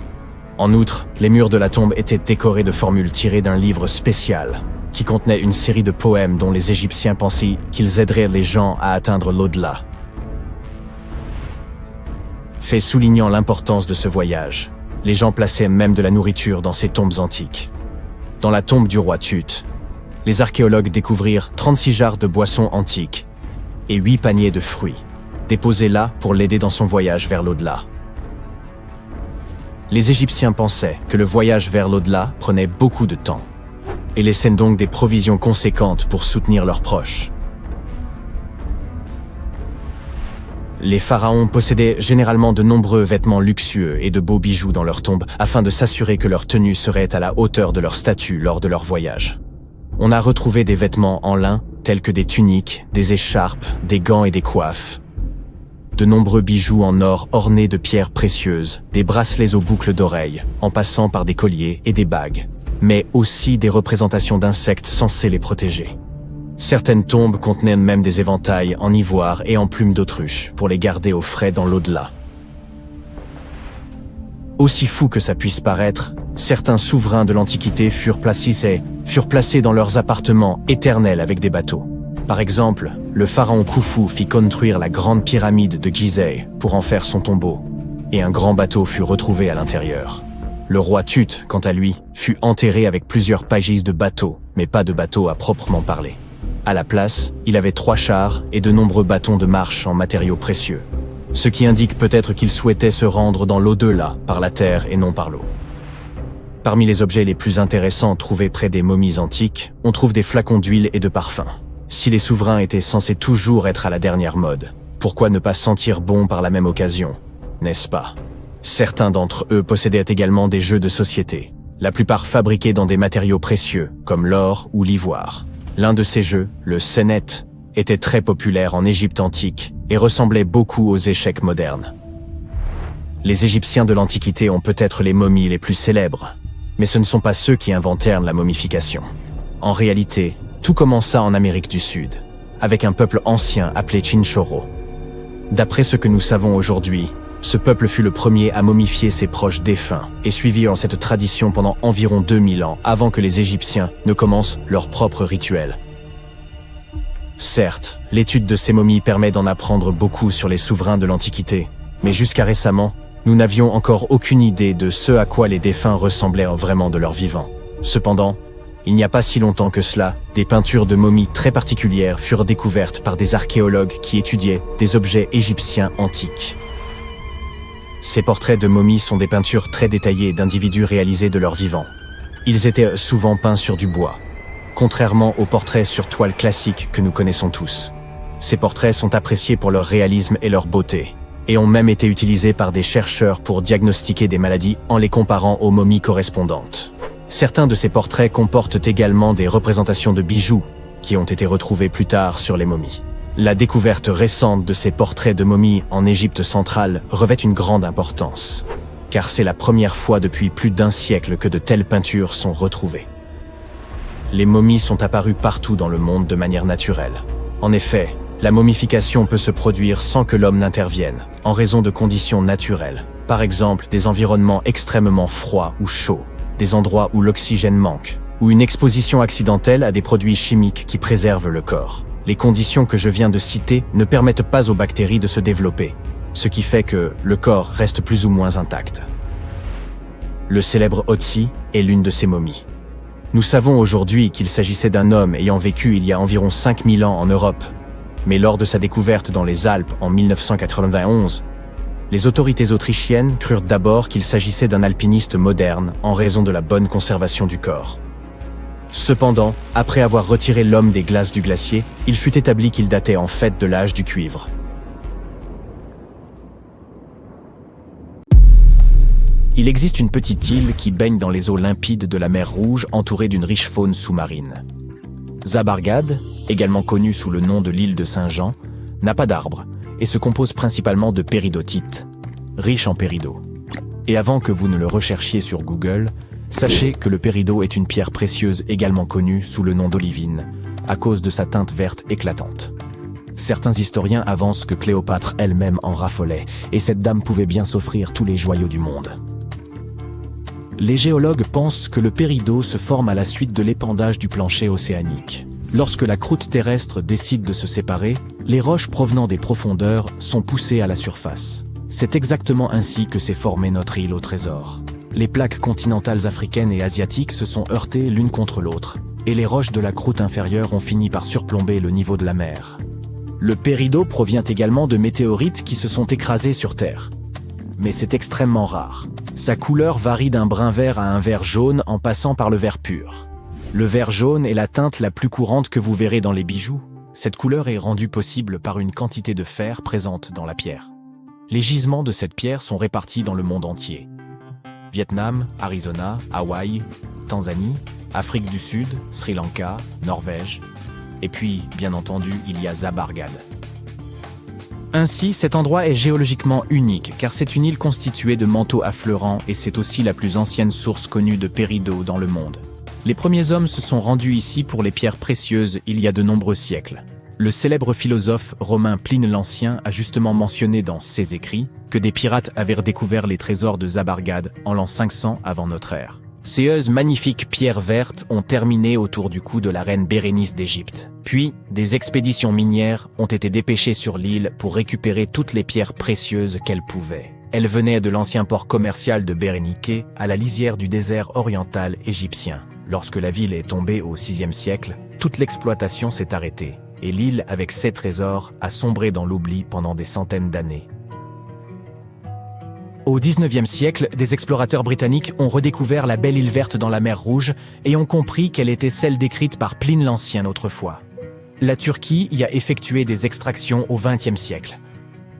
En outre, les murs de la tombe étaient décorés de formules tirées d'un livre spécial qui contenait une série de poèmes dont les Égyptiens pensaient qu'ils aideraient les gens à atteindre l'au-delà. Fait soulignant l'importance de ce voyage, les gens plaçaient même de la nourriture dans ces tombes antiques. Dans la tombe du roi Tut, les archéologues découvrirent 36 jarres de boissons antiques et 8 paniers de fruits, déposés là pour l'aider dans son voyage vers l'au-delà. Les Égyptiens pensaient que le voyage vers l'au-delà prenait beaucoup de temps et laissaient donc des provisions conséquentes pour soutenir leurs proches. Les pharaons possédaient généralement de nombreux vêtements luxueux et de beaux bijoux dans leurs tombes afin de s'assurer que leur tenue serait à la hauteur de leur statut lors de leur voyage. On a retrouvé des vêtements en lin, tels que des tuniques, des écharpes, des gants et des coiffes. De nombreux bijoux en or ornés de pierres précieuses, des bracelets aux boucles d'oreilles, en passant par des colliers et des bagues, mais aussi des représentations d'insectes censés les protéger. Certaines tombes contenaient même des éventails en ivoire et en plumes d'autruche pour les garder au frais dans l'au-delà. Aussi fou que ça puisse paraître, certains souverains de l'Antiquité furent placés dans leurs appartements éternels avec des bateaux. Par exemple, le pharaon Khufu fit construire la grande pyramide de Gizeh pour en faire son tombeau, et un grand bateau fut retrouvé à l'intérieur. Le roi Tut, quant à lui, fut enterré avec plusieurs pages de bateaux, mais pas de bateau à proprement parler. À la place, il avait 3 chars et de nombreux bâtons de marche en matériaux précieux, ce qui indique peut-être qu'il souhaitait se rendre dans l'au-delà par la terre et non par l'eau. Parmi les objets les plus intéressants trouvés près des momies antiques, on trouve des flacons d'huile et de parfums. Si les souverains étaient censés toujours être à la dernière mode, pourquoi ne pas sentir bon par la même occasion, n'est-ce pas? Certains d'entre eux possédaient également des jeux de société, la plupart fabriqués dans des matériaux précieux, comme l'or ou l'ivoire. L'un de ces jeux, le Senet, était très populaire en Égypte antique et ressemblait beaucoup aux échecs modernes. Les Égyptiens de l'Antiquité ont peut-être les momies les plus célèbres, mais ce ne sont pas ceux qui inventèrent la momification. En réalité, tout commença en Amérique du Sud, avec un peuple ancien appelé Chinchorro. D'après ce que nous savons aujourd'hui, ce peuple fut le premier à momifier ses proches défunts et suivit cette tradition pendant environ 2000 ans avant que les Égyptiens ne commencent leur propre rituel. Certes, l'étude de ces momies permet d'en apprendre beaucoup sur les souverains de l'Antiquité, mais jusqu'à récemment, nous n'avions encore aucune idée de ce à quoi les défunts ressemblaient vraiment de leur vivant. Cependant, Il n'y a pas si longtemps que cela, des peintures de momies très particulières furent découvertes par des archéologues qui étudiaient des objets égyptiens antiques. Ces portraits de momies sont des peintures très détaillées d'individus réalisés de leur vivant. Ils étaient souvent peints sur du bois, contrairement aux portraits sur toile classiques que nous connaissons tous. Ces portraits sont appréciés pour leur réalisme et leur beauté, et ont même été utilisés par des chercheurs pour diagnostiquer des maladies en les comparant aux momies correspondantes. Certains de ces portraits comportent également des représentations de bijoux qui ont été retrouvés plus tard sur les momies. La découverte récente de ces portraits de momies en Égypte centrale revêt une grande importance, car c'est la première fois depuis plus d'un siècle que de telles peintures sont retrouvées. Les momies sont apparues partout dans le monde de manière naturelle. En effet, la momification peut se produire sans que l'homme n'intervienne, en raison de conditions naturelles. Par exemple, des environnements extrêmement froids ou chauds, des endroits où l'oxygène manque, ou une exposition accidentelle à des produits chimiques qui préservent le corps. Les conditions que je viens de citer ne permettent pas aux bactéries de se développer, ce qui fait que le corps reste plus ou moins intact. Le célèbre Otzi est l'une de ces momies. Nous savons aujourd'hui qu'il s'agissait d'un homme ayant vécu il y a environ 5000 ans en Europe, mais lors de sa découverte dans les Alpes en 1991, les autorités autrichiennes crurent d'abord qu'il s'agissait d'un alpiniste moderne en raison de la bonne conservation du corps. Cependant, après avoir retiré l'homme des glaces du glacier, il fut établi qu'il datait en fait de l'âge du cuivre. Il existe une petite île qui baigne dans les eaux limpides de la mer Rouge entourée d'une riche faune sous-marine. Zabargad, également connue sous le nom de l'île de Saint-Jean, n'a pas d'arbres et se compose principalement de péridotite, riche en péridot. Et avant que vous ne le recherchiez sur Google, sachez que le péridot est une pierre précieuse également connue sous le nom d'olivine, à cause de sa teinte verte éclatante. Certains historiens avancent que Cléopâtre elle-même en raffolait, et cette dame pouvait bien s'offrir tous les joyaux du monde. Les géologues pensent que le péridot se forme à la suite de l'épandage du plancher océanique. Lorsque la croûte terrestre décide de se séparer, les roches provenant des profondeurs sont poussées à la surface. C'est exactement ainsi que s'est formée notre île au trésor. Les plaques continentales africaines et asiatiques se sont heurtées l'une contre l'autre, et les roches de la croûte inférieure ont fini par surplomber le niveau de la mer. Le péridot provient également de météorites qui se sont écrasés sur Terre. Mais c'est extrêmement rare. Sa couleur varie d'un brun vert à un vert jaune en passant par le vert pur. Le vert jaune est la teinte la plus courante que vous verrez dans les bijoux. Cette couleur est rendue possible par une quantité de fer présente dans la pierre. Les gisements de cette pierre sont répartis dans le monde entier. Vietnam, Arizona, Hawaï, Tanzanie, Afrique du Sud, Sri Lanka, Norvège, et puis, bien entendu, il y a Zabargad. Ainsi, cet endroit est géologiquement unique, car c'est une île constituée de manteaux affleurants et c'est aussi la plus ancienne source connue de péridot dans le monde. Les premiers hommes se sont rendus ici pour les pierres précieuses il y a de nombreux siècles. Le célèbre philosophe romain Pline l'Ancien a justement mentionné dans ses écrits que des pirates avaient redécouvert les trésors de Zabargad en l'an 500 avant notre ère. Ces magnifiques pierres vertes ont terminé autour du cou de la reine Bérénice d'Égypte. Puis, des expéditions minières ont été dépêchées sur l'île pour récupérer toutes les pierres précieuses qu'elles pouvaient. Elles venaient de l'ancien port commercial de Béréniké à la lisière du désert oriental égyptien. Lorsque la ville est tombée au VIe siècle, toute l'exploitation s'est arrêtée, et l'île avec ses trésors a sombré dans l'oubli pendant des centaines d'années. Au XIXe siècle, des explorateurs britanniques ont redécouvert la belle île verte dans la mer Rouge et ont compris qu'elle était celle décrite par Pline l'Ancien autrefois. La Turquie y a effectué des extractions au XXe siècle.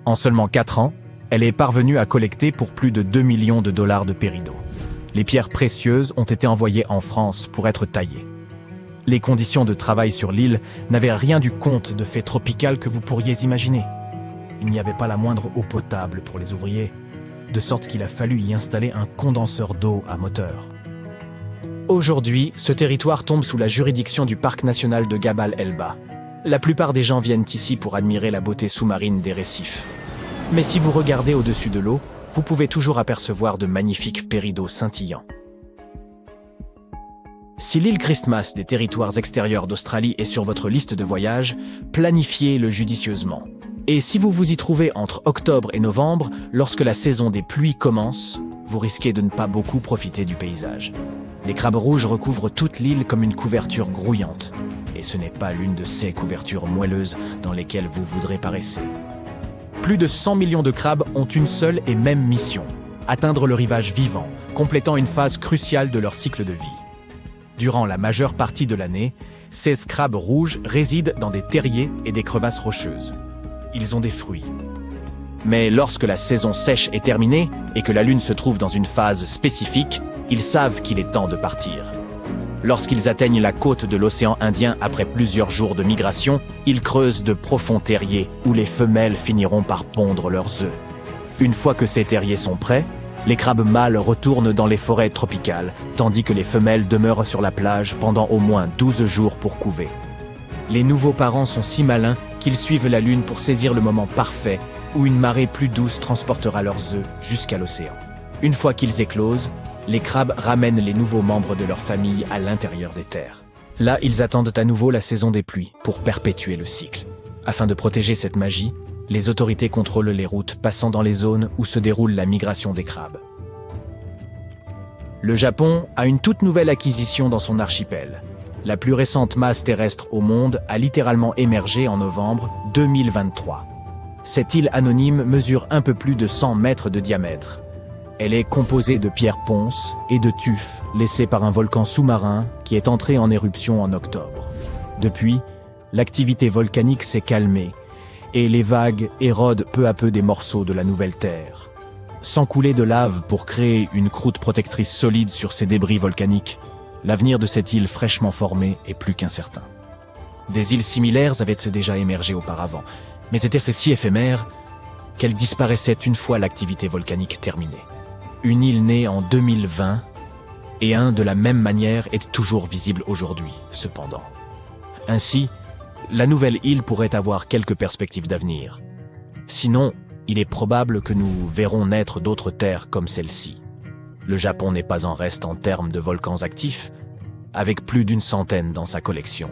En seulement 4 ans, elle est parvenue à collecter pour plus de 2 millions de dollars de péridot. Les pierres précieuses ont été envoyées en France pour être taillées. Les conditions de travail sur l'île n'avaient rien du conte de fées tropicales que vous pourriez imaginer. Il n'y avait pas la moindre eau potable pour les ouvriers, de sorte qu'il a fallu y installer un condenseur d'eau à moteur. Aujourd'hui, ce territoire tombe sous la juridiction du parc national de Gabal Elba. La plupart des gens viennent ici pour admirer la beauté sous-marine des récifs. Mais si vous regardez au-dessus de l'eau, vous pouvez toujours apercevoir de magnifiques péridots scintillants. Si l'île Christmas des territoires extérieurs d'Australie est sur votre liste de voyage, planifiez-le judicieusement. Et si vous vous y trouvez entre octobre et novembre, lorsque la saison des pluies commence, vous risquez de ne pas beaucoup profiter du paysage. Les crabes rouges recouvrent toute l'île comme une couverture grouillante. Et ce n'est pas l'une de ces couvertures moelleuses dans lesquelles vous voudrez paresser. Plus de 100 millions de crabes ont une seule et même mission, atteindre le rivage vivant, complétant une phase cruciale de leur cycle de vie. Durant la majeure partie de l'année, ces crabes rouges résident dans des terriers et des crevasses rocheuses. Ils ont des fruits. Mais lorsque la saison sèche est terminée et que la lune se trouve dans une phase spécifique, ils savent qu'il est temps de partir. Lorsqu'ils atteignent la côte de l'océan Indien après plusieurs jours de migration, ils creusent de profonds terriers où les femelles finiront par pondre leurs œufs. Une fois que ces terriers sont prêts, les crabes mâles retournent dans les forêts tropicales, tandis que les femelles demeurent sur la plage pendant au moins 12 jours pour couver. Les nouveaux parents sont si malins qu'ils suivent la lune pour saisir le moment parfait où une marée plus douce transportera leurs œufs jusqu'à l'océan. Une fois qu'ils éclosent, les crabes ramènent les nouveaux membres de leur famille à l'intérieur des terres. Là, ils attendent à nouveau la saison des pluies pour perpétuer le cycle. Afin de protéger cette magie, les autorités contrôlent les routes passant dans les zones où se déroule la migration des crabes. Le Japon a une toute nouvelle acquisition dans son archipel. La plus récente masse terrestre au monde a littéralement émergé en novembre 2023. Cette île anonyme mesure un peu plus de 100 mètres de diamètre. Elle est composée de pierres ponces et de tufs laissés par un volcan sous-marin qui est entré en éruption en octobre. Depuis, l'activité volcanique s'est calmée et les vagues érodent peu à peu des morceaux de la nouvelle terre. Sans couler de lave pour créer une croûte protectrice solide sur ces débris volcaniques, l'avenir de cette île fraîchement formée est plus qu'incertain. Des îles similaires avaient déjà émergé auparavant, mais étaient si éphémères qu'elles disparaissaient une fois l'activité volcanique terminée. Une île née en 2020 et un de la même manière est toujours visible aujourd'hui, cependant. Ainsi, la nouvelle île pourrait avoir quelques perspectives d'avenir. Sinon, il est probable que nous verrons naître d'autres terres comme celle-ci. Le Japon n'est pas en reste en termes de volcans actifs, avec plus d'une centaine dans sa collection.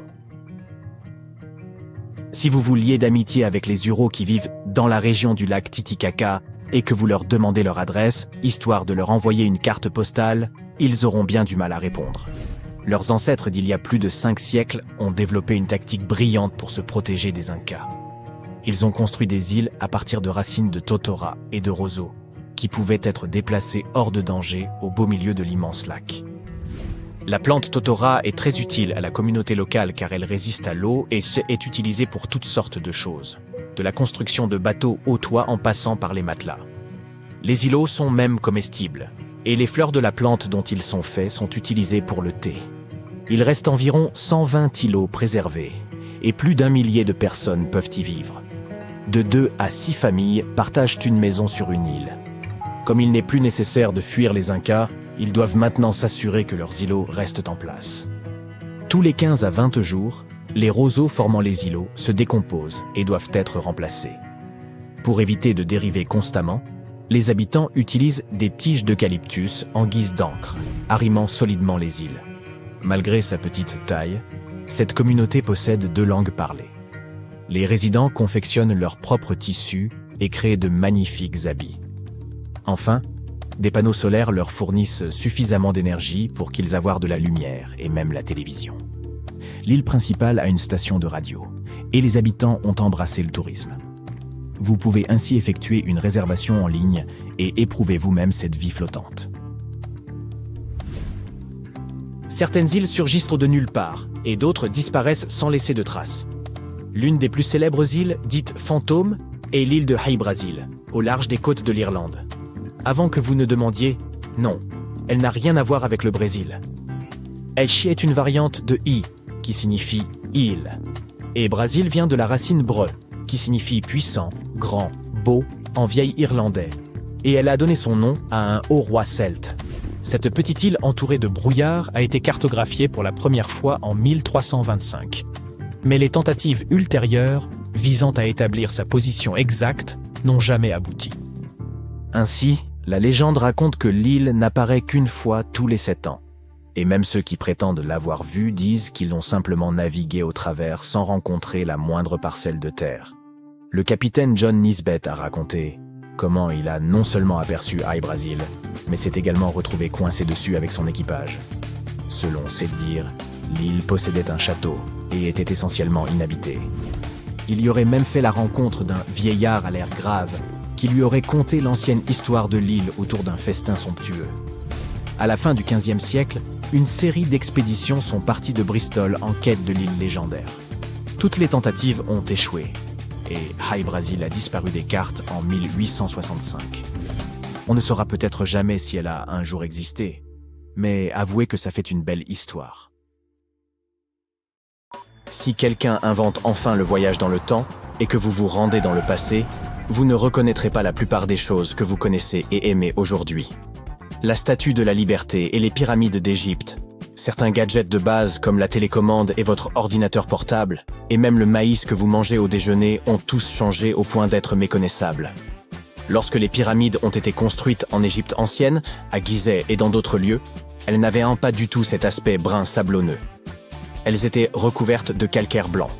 Si vous vous liez d'amitié avec les Uros qui vivent dans la région du lac Titicaca et que vous leur demandez leur adresse, histoire de leur envoyer une carte postale, ils auront bien du mal à répondre. Leurs ancêtres d'il y a plus de 5 siècles ont développé une tactique brillante pour se protéger des Incas. Ils ont construit des îles à partir de racines de totora et de roseau, qui pouvaient être déplacées hors de danger au beau milieu de l'immense lac. La plante totora est très utile à la communauté locale car elle résiste à l'eau et est utilisée pour toutes sortes de choses, de la construction de bateaux au toit en passant par les matelas. Les îlots sont même comestibles, et les fleurs de la plante dont ils sont faits sont utilisées pour le thé. Il reste environ 120 îlots préservés, et plus d'1 millier de personnes peuvent y vivre. De 2 à 6 familles partagent une maison sur une île. Comme il n'est plus nécessaire de fuir les Incas, ils doivent maintenant s'assurer que leurs îlots restent en place. Tous les 15 à 20 jours, les roseaux formant les îlots se décomposent et doivent être remplacés. Pour éviter de dériver constamment, les habitants utilisent des tiges d'eucalyptus en guise d'ancre, arrimant solidement les îles. Malgré sa petite taille, cette communauté possède 2 langues parlées. Les résidents confectionnent leurs propres tissus et créent de magnifiques habits. Enfin, des panneaux solaires leur fournissent suffisamment d'énergie pour qu'ils aient de la lumière et même la télévision. L'île principale a une station de radio et les habitants ont embrassé le tourisme. Vous pouvez ainsi effectuer une réservation en ligne et éprouver vous-même cette vie flottante. Certaines îles surgissent de nulle part et d'autres disparaissent sans laisser de traces. L'une des plus célèbres îles, dite fantôme, est l'île de Hy-Brasil, au large des côtes de l'Irlande. Avant que vous ne demandiez, non, elle n'a rien à voir avec le Brésil. Aichi est une variante de I, qui signifie île. Et Brasil vient de la racine bre, qui signifie puissant, grand, beau, en vieil irlandais. Et elle a donné son nom à un haut roi celte. Cette petite île entourée de brouillard a été cartographiée pour la première fois en 1325. Mais les tentatives ultérieures, visant à établir sa position exacte, n'ont jamais abouti. Ainsi, la légende raconte que l'île n'apparaît qu'une fois tous les 7 ans. Et même ceux qui prétendent l'avoir vue disent qu'ils ont simplement navigué au travers sans rencontrer la moindre parcelle de terre. Le capitaine John Nisbet a raconté comment il a non seulement aperçu Hy-Brasil, mais s'est également retrouvé coincé dessus avec son équipage. Selon ses dires, l'île possédait un château et était essentiellement inhabitée. Il y aurait même fait la rencontre d'un vieillard à l'air grave qui lui aurait conté l'ancienne histoire de l'île autour d'un festin somptueux. À la fin du XVe siècle, une série d'expéditions sont parties de Bristol en quête de l'île légendaire. Toutes les tentatives ont échoué et High Brasil a disparu des cartes en 1865. On ne saura peut-être jamais si elle a un jour existé, mais avouez que ça fait une belle histoire. Si quelqu'un invente enfin le voyage dans le temps et que vous vous rendez dans le passé, vous ne reconnaîtrez pas la plupart des choses que vous connaissez et aimez aujourd'hui. La Statue de la Liberté et les pyramides d'Égypte, certains gadgets de base comme la télécommande et votre ordinateur portable, et même le maïs que vous mangez au déjeuner ont tous changé au point d'être méconnaissables. Lorsque les pyramides ont été construites en Égypte ancienne, à Gizeh et dans d'autres lieux, elles n'avaient pas du tout cet aspect brun sablonneux. Elles étaient recouvertes de calcaire blanc.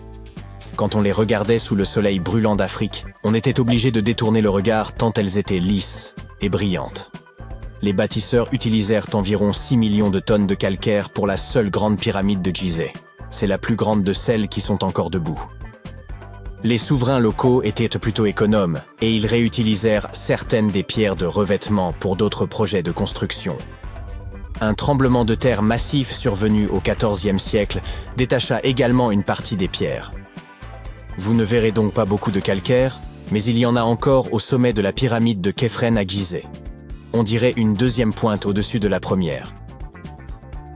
Quand on les regardait sous le soleil brûlant d'Afrique, on était obligé de détourner le regard tant elles étaient lisses et brillantes. Les bâtisseurs utilisèrent environ 6 millions de tonnes de calcaire pour la seule grande pyramide de Gizeh. C'est la plus grande de celles qui sont encore debout. Les souverains locaux étaient plutôt économes et ils réutilisèrent certaines des pierres de revêtement pour d'autres projets de construction. Un tremblement de terre massif survenu au XIVe siècle détacha également une partie des pierres. Vous ne verrez donc pas beaucoup de calcaire, mais il y en a encore au sommet de la pyramide de Khéphren à Gizeh. On dirait une deuxième pointe au-dessus de la première.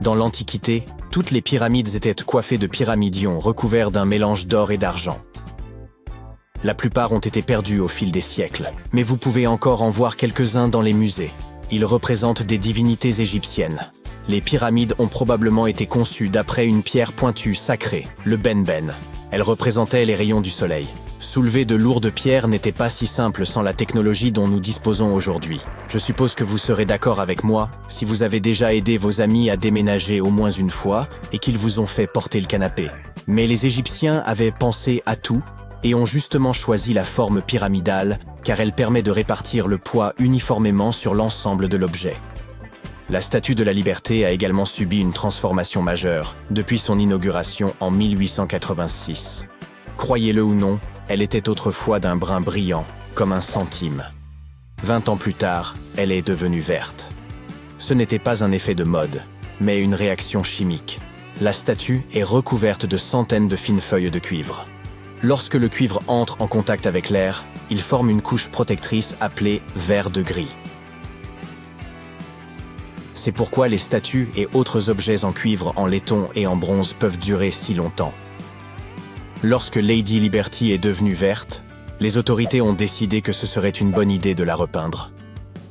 Dans l'Antiquité, toutes les pyramides étaient coiffées de pyramidions recouverts d'un mélange d'or et d'argent. La plupart ont été perdus au fil des siècles, mais vous pouvez encore en voir quelques-uns dans les musées. Ils représentent des divinités égyptiennes. Les pyramides ont probablement été conçues d'après une pierre pointue sacrée, le benben. Elle représentait les rayons du soleil. Soulever de lourdes pierres n'était pas si simple sans la technologie dont nous disposons aujourd'hui. Je suppose que vous serez d'accord avec moi si vous avez déjà aidé vos amis à déménager au moins une fois et qu'ils vous ont fait porter le canapé. Mais les Égyptiens avaient pensé à tout et ont justement choisi la forme pyramidale car elle permet de répartir le poids uniformément sur l'ensemble de l'objet. La Statue de la Liberté a également subi une transformation majeure depuis son inauguration en 1886. Croyez-le ou non, elle était autrefois d'un brun brillant, comme un centime. 20 ans plus tard, elle est devenue verte. Ce n'était pas un effet de mode, mais une réaction chimique. La statue est recouverte de centaines de fines feuilles de cuivre. Lorsque le cuivre entre en contact avec l'air, il forme une couche protectrice appelée verre de gris. C'est pourquoi les statues et autres objets en cuivre, en laiton et en bronze peuvent durer si longtemps. Lorsque Lady Liberty est devenue verte, les autorités ont décidé que ce serait une bonne idée de la repeindre.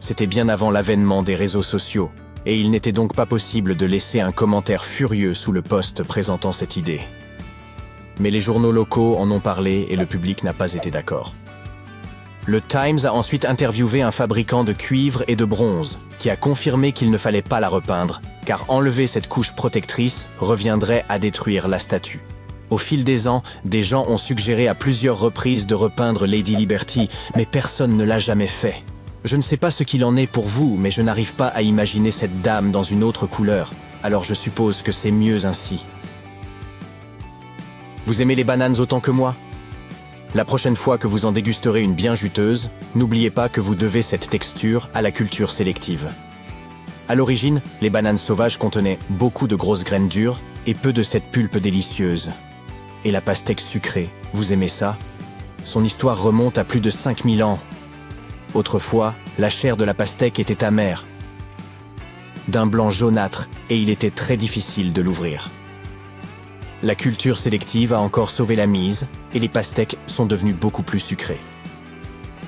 C'était bien avant l'avènement des réseaux sociaux, et il n'était donc pas possible de laisser un commentaire furieux sous le post présentant cette idée. Mais les journaux locaux en ont parlé et le public n'a pas été d'accord. Le Times a ensuite interviewé un fabricant de cuivre et de bronze, qui a confirmé qu'il ne fallait pas la repeindre, car enlever cette couche protectrice reviendrait à détruire la statue. Au fil des ans, des gens ont suggéré à plusieurs reprises de repeindre Lady Liberty, mais personne ne l'a jamais fait. Je ne sais pas ce qu'il en est pour vous, mais je n'arrive pas à imaginer cette dame dans une autre couleur, alors je suppose que c'est mieux ainsi. Vous aimez les bananes autant que moi ? La prochaine fois que vous en dégusterez une bien juteuse, n'oubliez pas que vous devez cette texture à la culture sélective. À l'origine, les bananes sauvages contenaient beaucoup de grosses graines dures et peu de cette pulpe délicieuse. Et la pastèque sucrée, vous aimez ça ? Son histoire remonte à plus de 5000 ans. Autrefois, la chair de la pastèque était amère, d'un blanc jaunâtre, et il était très difficile de l'ouvrir. La culture sélective a encore sauvé la mise, et les pastèques sont devenues beaucoup plus sucrées.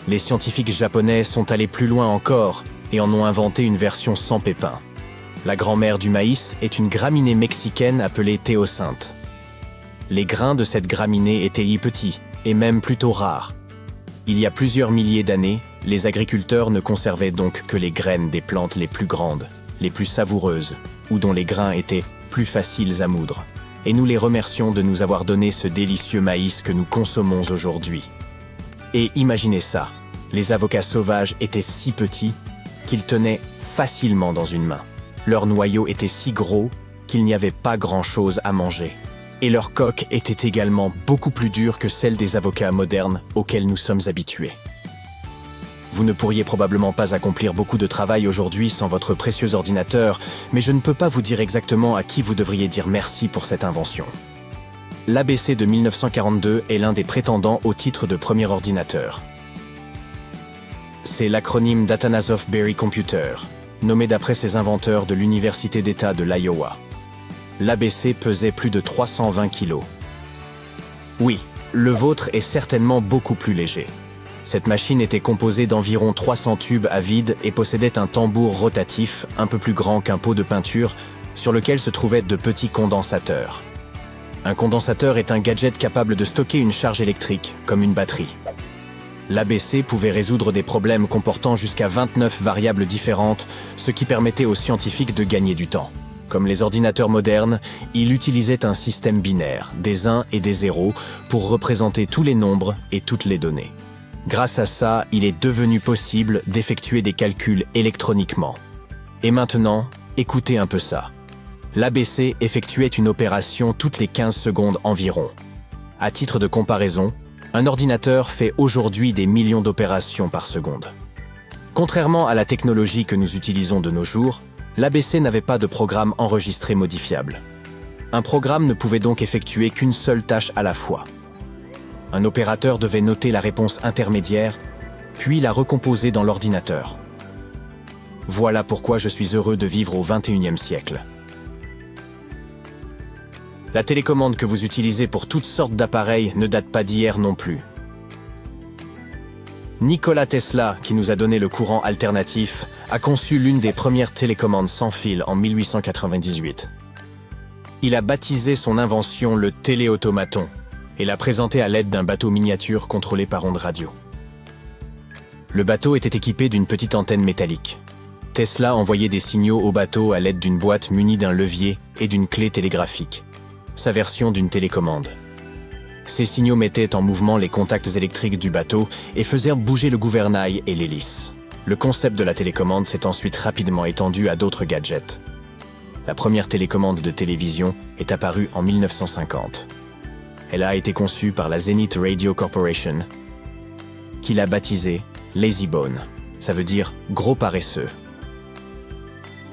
Les scientifiques japonais sont allés plus loin encore, et en ont inventé une version sans pépins. La grand-mère du maïs est une graminée mexicaine appelée théocinthe. Les grains de cette graminée étaient petits, et même plutôt rares. Il y a plusieurs milliers d'années, les agriculteurs ne conservaient donc que les graines des plantes les plus grandes, les plus savoureuses, ou dont les grains étaient plus faciles à moudre. Et nous les remercions de nous avoir donné ce délicieux maïs que nous consommons aujourd'hui. Et imaginez ça, les avocats sauvages étaient si petits qu'ils tenaient facilement dans une main. Leur noyau était si gros qu'il n'y avait pas grand-chose à manger. Et leur coque était également beaucoup plus dure que celle des avocats modernes auxquels nous sommes habitués. Vous ne pourriez probablement pas accomplir beaucoup de travail aujourd'hui sans votre précieux ordinateur, mais je ne peux pas vous dire exactement à qui vous devriez dire merci pour cette invention. L'ABC de 1942 est l'un des prétendants au titre de premier ordinateur. C'est l'acronyme d'Atanasoff Berry Computer, nommé d'après ses inventeurs de l'Université d'État de l'Iowa. L'ABC pesait plus de 320 kg. Oui, le vôtre est certainement beaucoup plus léger. Cette machine était composée d'environ 300 tubes à vide et possédait un tambour rotatif, un peu plus grand qu'un pot de peinture, sur lequel se trouvaient de petits condensateurs. Un condensateur est un gadget capable de stocker une charge électrique, comme une batterie. L'ABC pouvait résoudre des problèmes comportant jusqu'à 29 variables différentes, ce qui permettait aux scientifiques de gagner du temps. Comme les ordinateurs modernes, il utilisait un système binaire, des 1 et des 0, pour représenter tous les nombres et toutes les données. Grâce à ça, il est devenu possible d'effectuer des calculs électroniquement. Et maintenant, écoutez un peu ça. L'ABC effectuait une opération toutes les 15 secondes environ. À titre de comparaison, un ordinateur fait aujourd'hui des millions d'opérations par seconde. Contrairement à la technologie que nous utilisons de nos jours, l'ABC n'avait pas de programme enregistré modifiable. Un programme ne pouvait donc effectuer qu'une seule tâche à la fois. Un opérateur devait noter la réponse intermédiaire, puis la recomposer dans l'ordinateur. Voilà pourquoi je suis heureux de vivre au XXIe siècle. La télécommande que vous utilisez pour toutes sortes d'appareils ne date pas d'hier non plus. Nikola Tesla, qui nous a donné le courant alternatif, a conçu l'une des premières télécommandes sans fil en 1898. Il a baptisé son invention le téléautomaton et l'a présenté à l'aide d'un bateau miniature contrôlé par ondes radio. Le bateau était équipé d'une petite antenne métallique. Tesla envoyait des signaux au bateau à l'aide d'une boîte munie d'un levier et d'une clé télégraphique, sa version d'une télécommande. Ces signaux mettaient en mouvement les contacts électriques du bateau et faisaient bouger le gouvernail et l'hélice. Le concept de la télécommande s'est ensuite rapidement étendu à d'autres gadgets. La première télécommande de télévision est apparue en 1950. Elle a été conçue par la Zenith Radio Corporation, qui l'a baptisée LazyBone. Ça veut dire « gros paresseux ».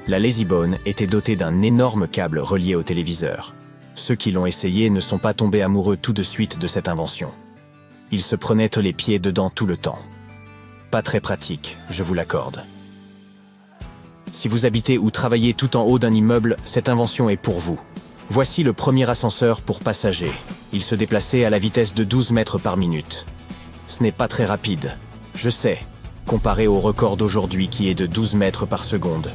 La LazyBone était dotée d'un énorme câble relié au téléviseur. Ceux qui l'ont essayé ne sont pas tombés amoureux tout de suite de cette invention. Ils se prenaient les pieds dedans tout le temps. Pas très pratique, je vous l'accorde. Si vous habitez ou travaillez tout en haut d'un immeuble, cette invention est pour vous. Voici le premier ascenseur pour passagers. Il se déplaçait à la vitesse de 12 mètres par minute. Ce n'est pas très rapide, je sais, comparé au record d'aujourd'hui qui est de 12 mètres par seconde.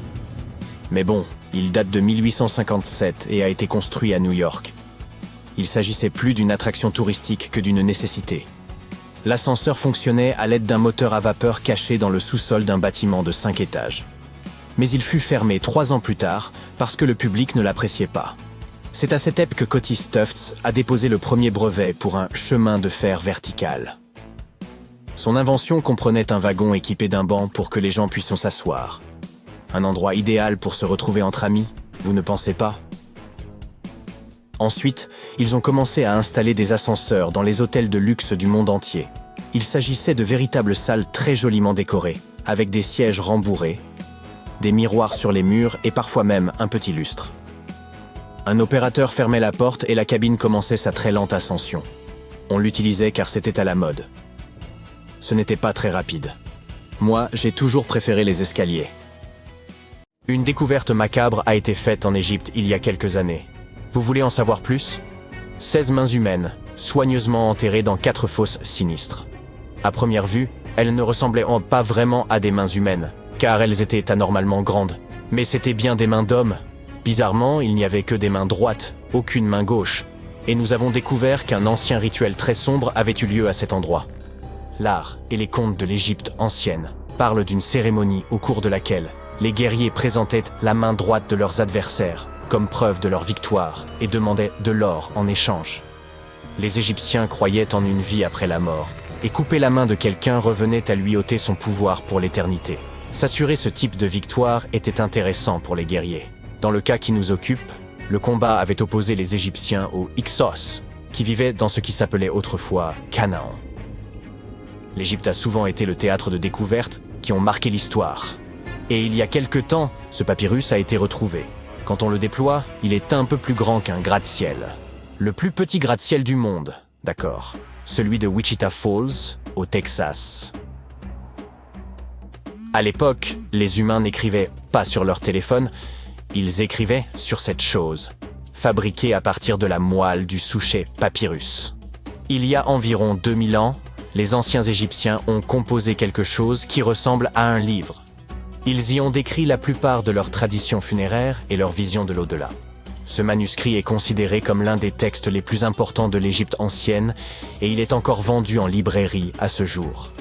Mais bon, il date de 1857 et a été construit à New York. Il s'agissait plus d'une attraction touristique que d'une nécessité. L'ascenseur fonctionnait à l'aide d'un moteur à vapeur caché dans le sous-sol d'un bâtiment de 5 étages. Mais il fut fermé 3 ans plus tard parce que le public ne l'appréciait pas. C'est à cette époque que Otis Tufts a déposé le premier brevet pour un chemin de fer vertical. Son invention comprenait un wagon équipé d'un banc pour que les gens puissent s'asseoir. Un endroit idéal pour se retrouver entre amis, vous ne pensez pas? Ensuite, ils ont commencé à installer des ascenseurs dans les hôtels de luxe du monde entier. Il s'agissait de véritables salles très joliment décorées, avec des sièges rembourrés, des miroirs sur les murs et parfois même un petit lustre. Un opérateur fermait la porte et la cabine commençait sa très lente ascension. On l'utilisait car c'était à la mode. Ce n'était pas très rapide. Moi, j'ai toujours préféré les escaliers. Une découverte macabre a été faite en Égypte il y a quelques années. Vous voulez en savoir plus? 16 mains humaines, soigneusement enterrées dans 4 fosses sinistres. À première vue, elles ne ressemblaient pas vraiment à des mains humaines, car elles étaient anormalement grandes. Mais c'étaient bien des mains d'hommes. Bizarrement, il n'y avait que des mains droites, aucune main gauche. Et nous avons découvert qu'un ancien rituel très sombre avait eu lieu à cet endroit. L'art et les contes de l'Égypte ancienne parlent d'une cérémonie au cours de laquelle les guerriers présentaient la main droite de leurs adversaires comme preuve de leur victoire et demandaient de l'or en échange. Les Égyptiens croyaient en une vie après la mort, et couper la main de quelqu'un revenait à lui ôter son pouvoir pour l'éternité. S'assurer ce type de victoire était intéressant pour les guerriers. Dans le cas qui nous occupe, Le combat avait opposé les Égyptiens aux Hyksos, qui vivaient dans ce qui s'appelait autrefois Canaan. L'Égypte a souvent été le théâtre de découvertes qui ont marqué l'histoire. Et il y a quelque temps, ce papyrus a été retrouvé. Quand on le déploie, il est un peu plus grand qu'un gratte-ciel. Le plus petit gratte-ciel du monde, d'accord. Celui de Wichita Falls, au Texas. À l'époque, les humains n'écrivaient pas sur leur téléphone, ils écrivaient sur cette chose, fabriquée à partir de la moelle du souchet papyrus. Il y a environ 2000 ans, les anciens Égyptiens ont composé quelque chose qui ressemble à un livre. Ils y ont décrit la plupart de leurs traditions funéraires et leur vision de l'au-delà. Ce manuscrit est considéré comme l'un des textes les plus importants de l'Égypte ancienne et il est encore vendu en librairie à ce jour.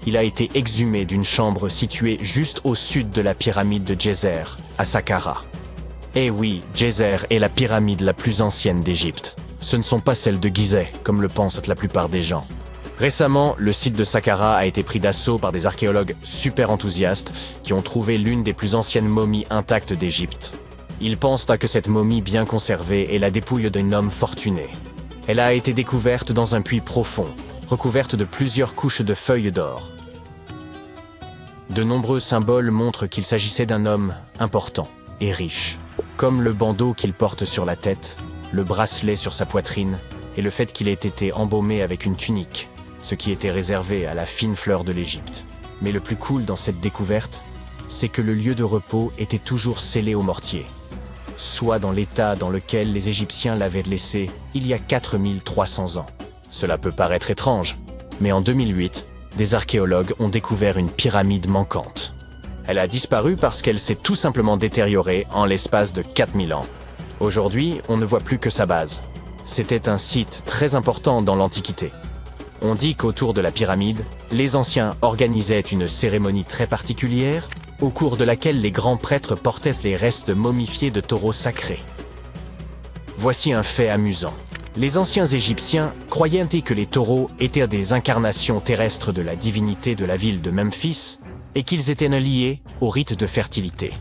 Il a été exhumé d'une chambre située juste au sud de la pyramide de Djeser, à Saqqara. Eh oui, Djeser est la pyramide la plus ancienne d'Égypte. Ce ne sont pas celles de Gizeh, comme le pensent la plupart des gens. Récemment, le site de Saqqara a été pris d'assaut par des archéologues super enthousiastes qui ont trouvé l'une des plus anciennes momies intactes d'Égypte. Ils pensent que cette momie bien conservée est la dépouille d'un homme fortuné. Elle a été découverte dans un puits profond, recouverte de plusieurs couches de feuilles d'or. De nombreux symboles montrent qu'il s'agissait d'un homme important et riche, comme le bandeau qu'il porte sur la tête, le bracelet sur sa poitrine et le fait qu'il ait été embaumé avec une tunique, ce qui était réservé à la fine fleur de l'Égypte. Mais le plus cool dans cette découverte, c'est que le lieu de repos était toujours scellé au mortier, soit dans l'état dans lequel les Égyptiens l'avaient laissé il y a 4300 ans. Cela peut paraître étrange, mais en 2008, des archéologues ont découvert une pyramide manquante. Elle a disparu parce qu'elle s'est tout simplement détériorée en l'espace de 4000 ans. Aujourd'hui, on ne voit plus que sa base. C'était un site très important dans l'Antiquité. On dit qu'autour de la pyramide, les anciens organisaient une cérémonie très particulière, au cours de laquelle les grands prêtres portaient les restes momifiés de taureaux sacrés. Voici un fait amusant. Les anciens Égyptiens croyaient que les taureaux étaient des incarnations terrestres de la divinité de la ville de Memphis et qu'ils étaient liés au rite de fertilité.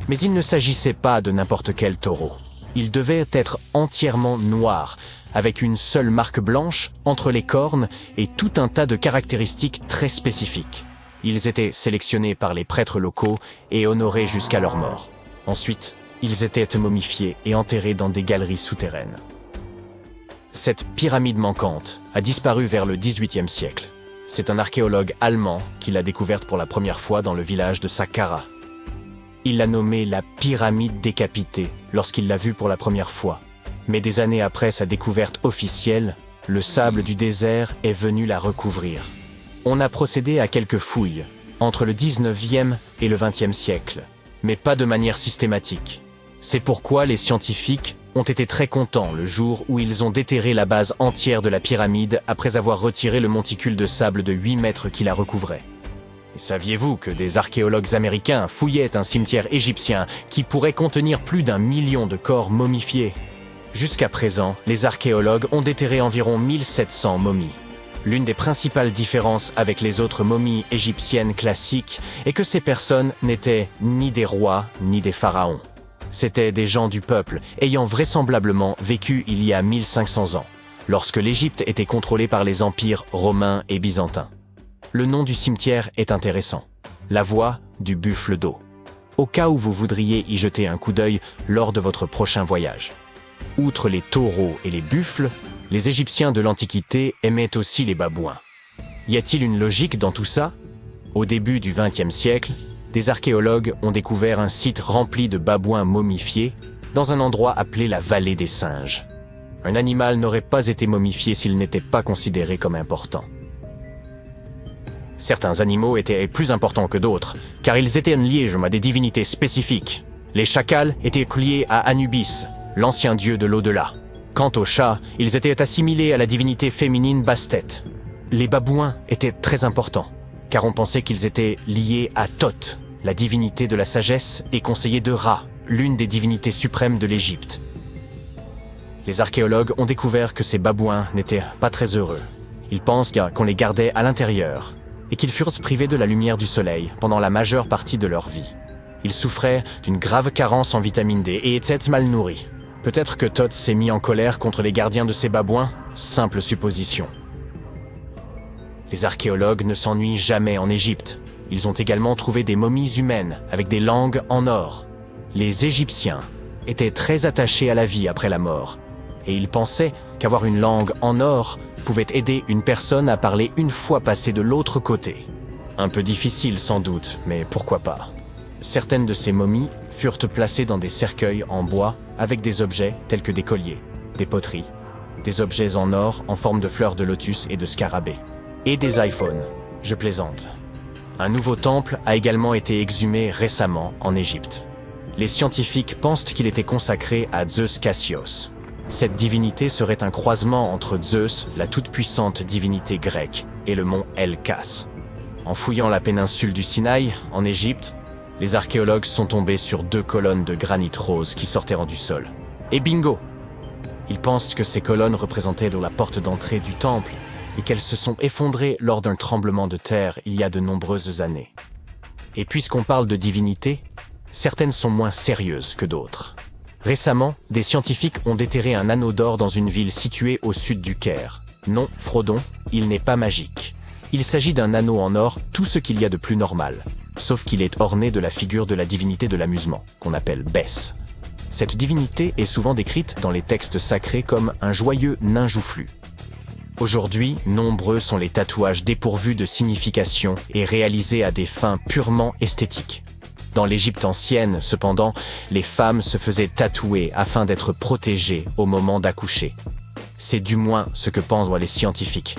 Mais il ne s'agissait pas de n'importe quel taureau. Ils devaient être entièrement noirs, avec une seule marque blanche entre les cornes et tout un tas de caractéristiques très spécifiques. Ils étaient sélectionnés par les prêtres locaux et honorés jusqu'à leur mort. Ensuite, ils étaient momifiés et enterrés dans des galeries souterraines. Cette pyramide manquante a disparu vers le XVIIIe siècle. C'est un archéologue allemand qui l'a découverte pour la première fois dans le village de Saqqara. Il l'a nommée la pyramide décapitée lorsqu'il l'a vue pour la première fois. Mais des années après sa découverte officielle, le sable du désert est venu la recouvrir. On a procédé à quelques fouilles, entre le 19e et le 20e siècle, mais pas de manière systématique. C'est pourquoi les scientifiques ont été très contents le jour où ils ont déterré la base entière de la pyramide après avoir retiré le monticule de sable de 8 mètres qui la recouvrait. Et saviez-vous que des archéologues américains fouillaient un cimetière égyptien qui pourrait contenir plus d'1 million de corps momifiés? Jusqu'à présent, les archéologues ont déterré environ 1700 momies. L'une des principales différences avec les autres momies égyptiennes classiques est que ces personnes n'étaient ni des rois ni des pharaons. C'étaient des gens du peuple ayant vraisemblablement vécu il y a 1500 ans, lorsque l'Égypte était contrôlée par les empires romains et byzantins. Le nom du cimetière est intéressant, la voie du buffle d'eau, au cas où vous voudriez y jeter un coup d'œil lors de votre prochain voyage. Outre les taureaux et les buffles, les Égyptiens de l'Antiquité aimaient aussi les babouins. Y a-t-il une logique dans tout ça? Au début du XXe siècle, des archéologues ont découvert un site rempli de babouins momifiés dans un endroit appelé la vallée des singes. Un animal n'aurait pas été momifié s'il n'était pas considéré comme important. Certains animaux étaient plus importants que d'autres, car ils étaient liés à des divinités spécifiques. Les chacals étaient liés à Anubis, l'ancien dieu de l'au-delà. Quant aux chats, ils étaient assimilés à la divinité féminine Bastet. Les babouins étaient très importants, car on pensait qu'ils étaient liés à Thoth, la divinité de la sagesse et conseiller de Ra, l'une des divinités suprêmes de l'Égypte. Les archéologues ont découvert que ces babouins n'étaient pas très heureux. Ils pensent qu'on les gardait à l'intérieur et qu'ils furent privés de la lumière du soleil pendant la majeure partie de leur vie. Ils souffraient d'une grave carence en vitamine D et étaient mal nourris. Peut-être que Thoth s'est mis en colère contre les gardiens de ses babouins? Simple supposition. Les archéologues ne s'ennuient jamais en Égypte. Ils ont également trouvé des momies humaines avec des langues en or. Les Égyptiens étaient très attachés à la vie après la mort, et ils pensaient qu'avoir une langue en or pouvait aider une personne à parler une fois passée de l'autre côté. Un peu difficile sans doute, mais pourquoi pas. Certaines de ces momies furent placées dans des cercueils en bois avec des objets tels que des colliers, des poteries, des objets en or en forme de fleurs de lotus et de scarabées, et des iPhones. Je plaisante. Un nouveau temple a également été exhumé récemment en Égypte. Les scientifiques pensent qu'il était consacré à Zeus Cassios. Cette divinité serait un croisement entre Zeus, la toute-puissante divinité grecque, et le mont El-Kas. En fouillant la péninsule du Sinaï, en Égypte, les archéologues sont tombés sur 2 colonnes de granit rose qui sortaient du sol. Et bingo! Ils pensent que ces colonnes représentaient la porte d'entrée du temple et qu'elles se sont effondrées lors d'un tremblement de terre il y a de nombreuses années. Et puisqu'on parle de divinité, certaines sont moins sérieuses que d'autres. Récemment, des scientifiques ont déterré un anneau d'or dans une ville située au sud du Caire. Non, Frodon, il n'est pas magique. Il s'agit d'un anneau en or, tout ce qu'il y a de plus normal, sauf qu'il est orné de la figure de la divinité de l'amusement, qu'on appelle Bès. Cette divinité est souvent décrite dans les textes sacrés comme un joyeux nain joufflu. Aujourd'hui, nombreux sont les tatouages dépourvus de signification et réalisés à des fins purement esthétiques. Dans l'Égypte ancienne, cependant, les femmes se faisaient tatouer afin d'être protégées au moment d'accoucher. C'est du moins ce que pensent les scientifiques.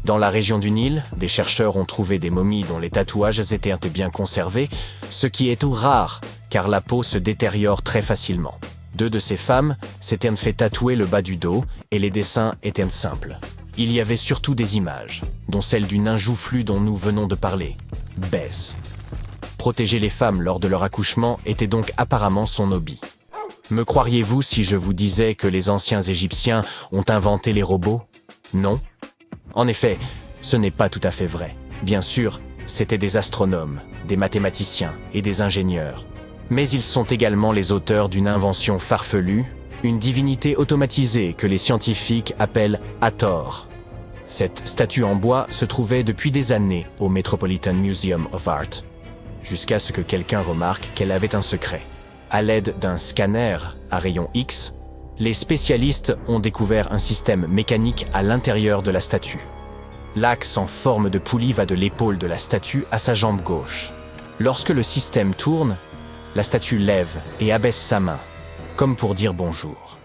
Dans la région du Nil, des chercheurs ont trouvé des momies dont les tatouages étaient bien conservés, ce qui est tout rare, car la peau se détériore très facilement. 2 de ces femmes s'étaient fait tatouer le bas du dos, et les dessins étaient simples. Il y avait surtout des images, dont celle du nain joufflu dont nous venons de parler, Bès. Protéger les femmes lors de leur accouchement était donc apparemment son hobby. Me croiriez-vous si je vous disais que les anciens Égyptiens ont inventé les robots? Non. En effet, ce n'est pas tout à fait vrai. Bien sûr, c'étaient des astronomes, des mathématiciens et des ingénieurs. Mais ils sont également les auteurs d'une invention farfelue, une divinité automatisée que les scientifiques appellent Hathor. Cette statue en bois se trouvait depuis des années au Metropolitan Museum of Art, jusqu'à ce que quelqu'un remarque qu'elle avait un secret. À l'aide d'un scanner à rayon X, les spécialistes ont découvert un système mécanique à l'intérieur de la statue. L'axe en forme de poulie va de l'épaule de la statue à sa jambe gauche. Lorsque le système tourne, la statue lève et abaisse sa main, comme pour dire bonjour.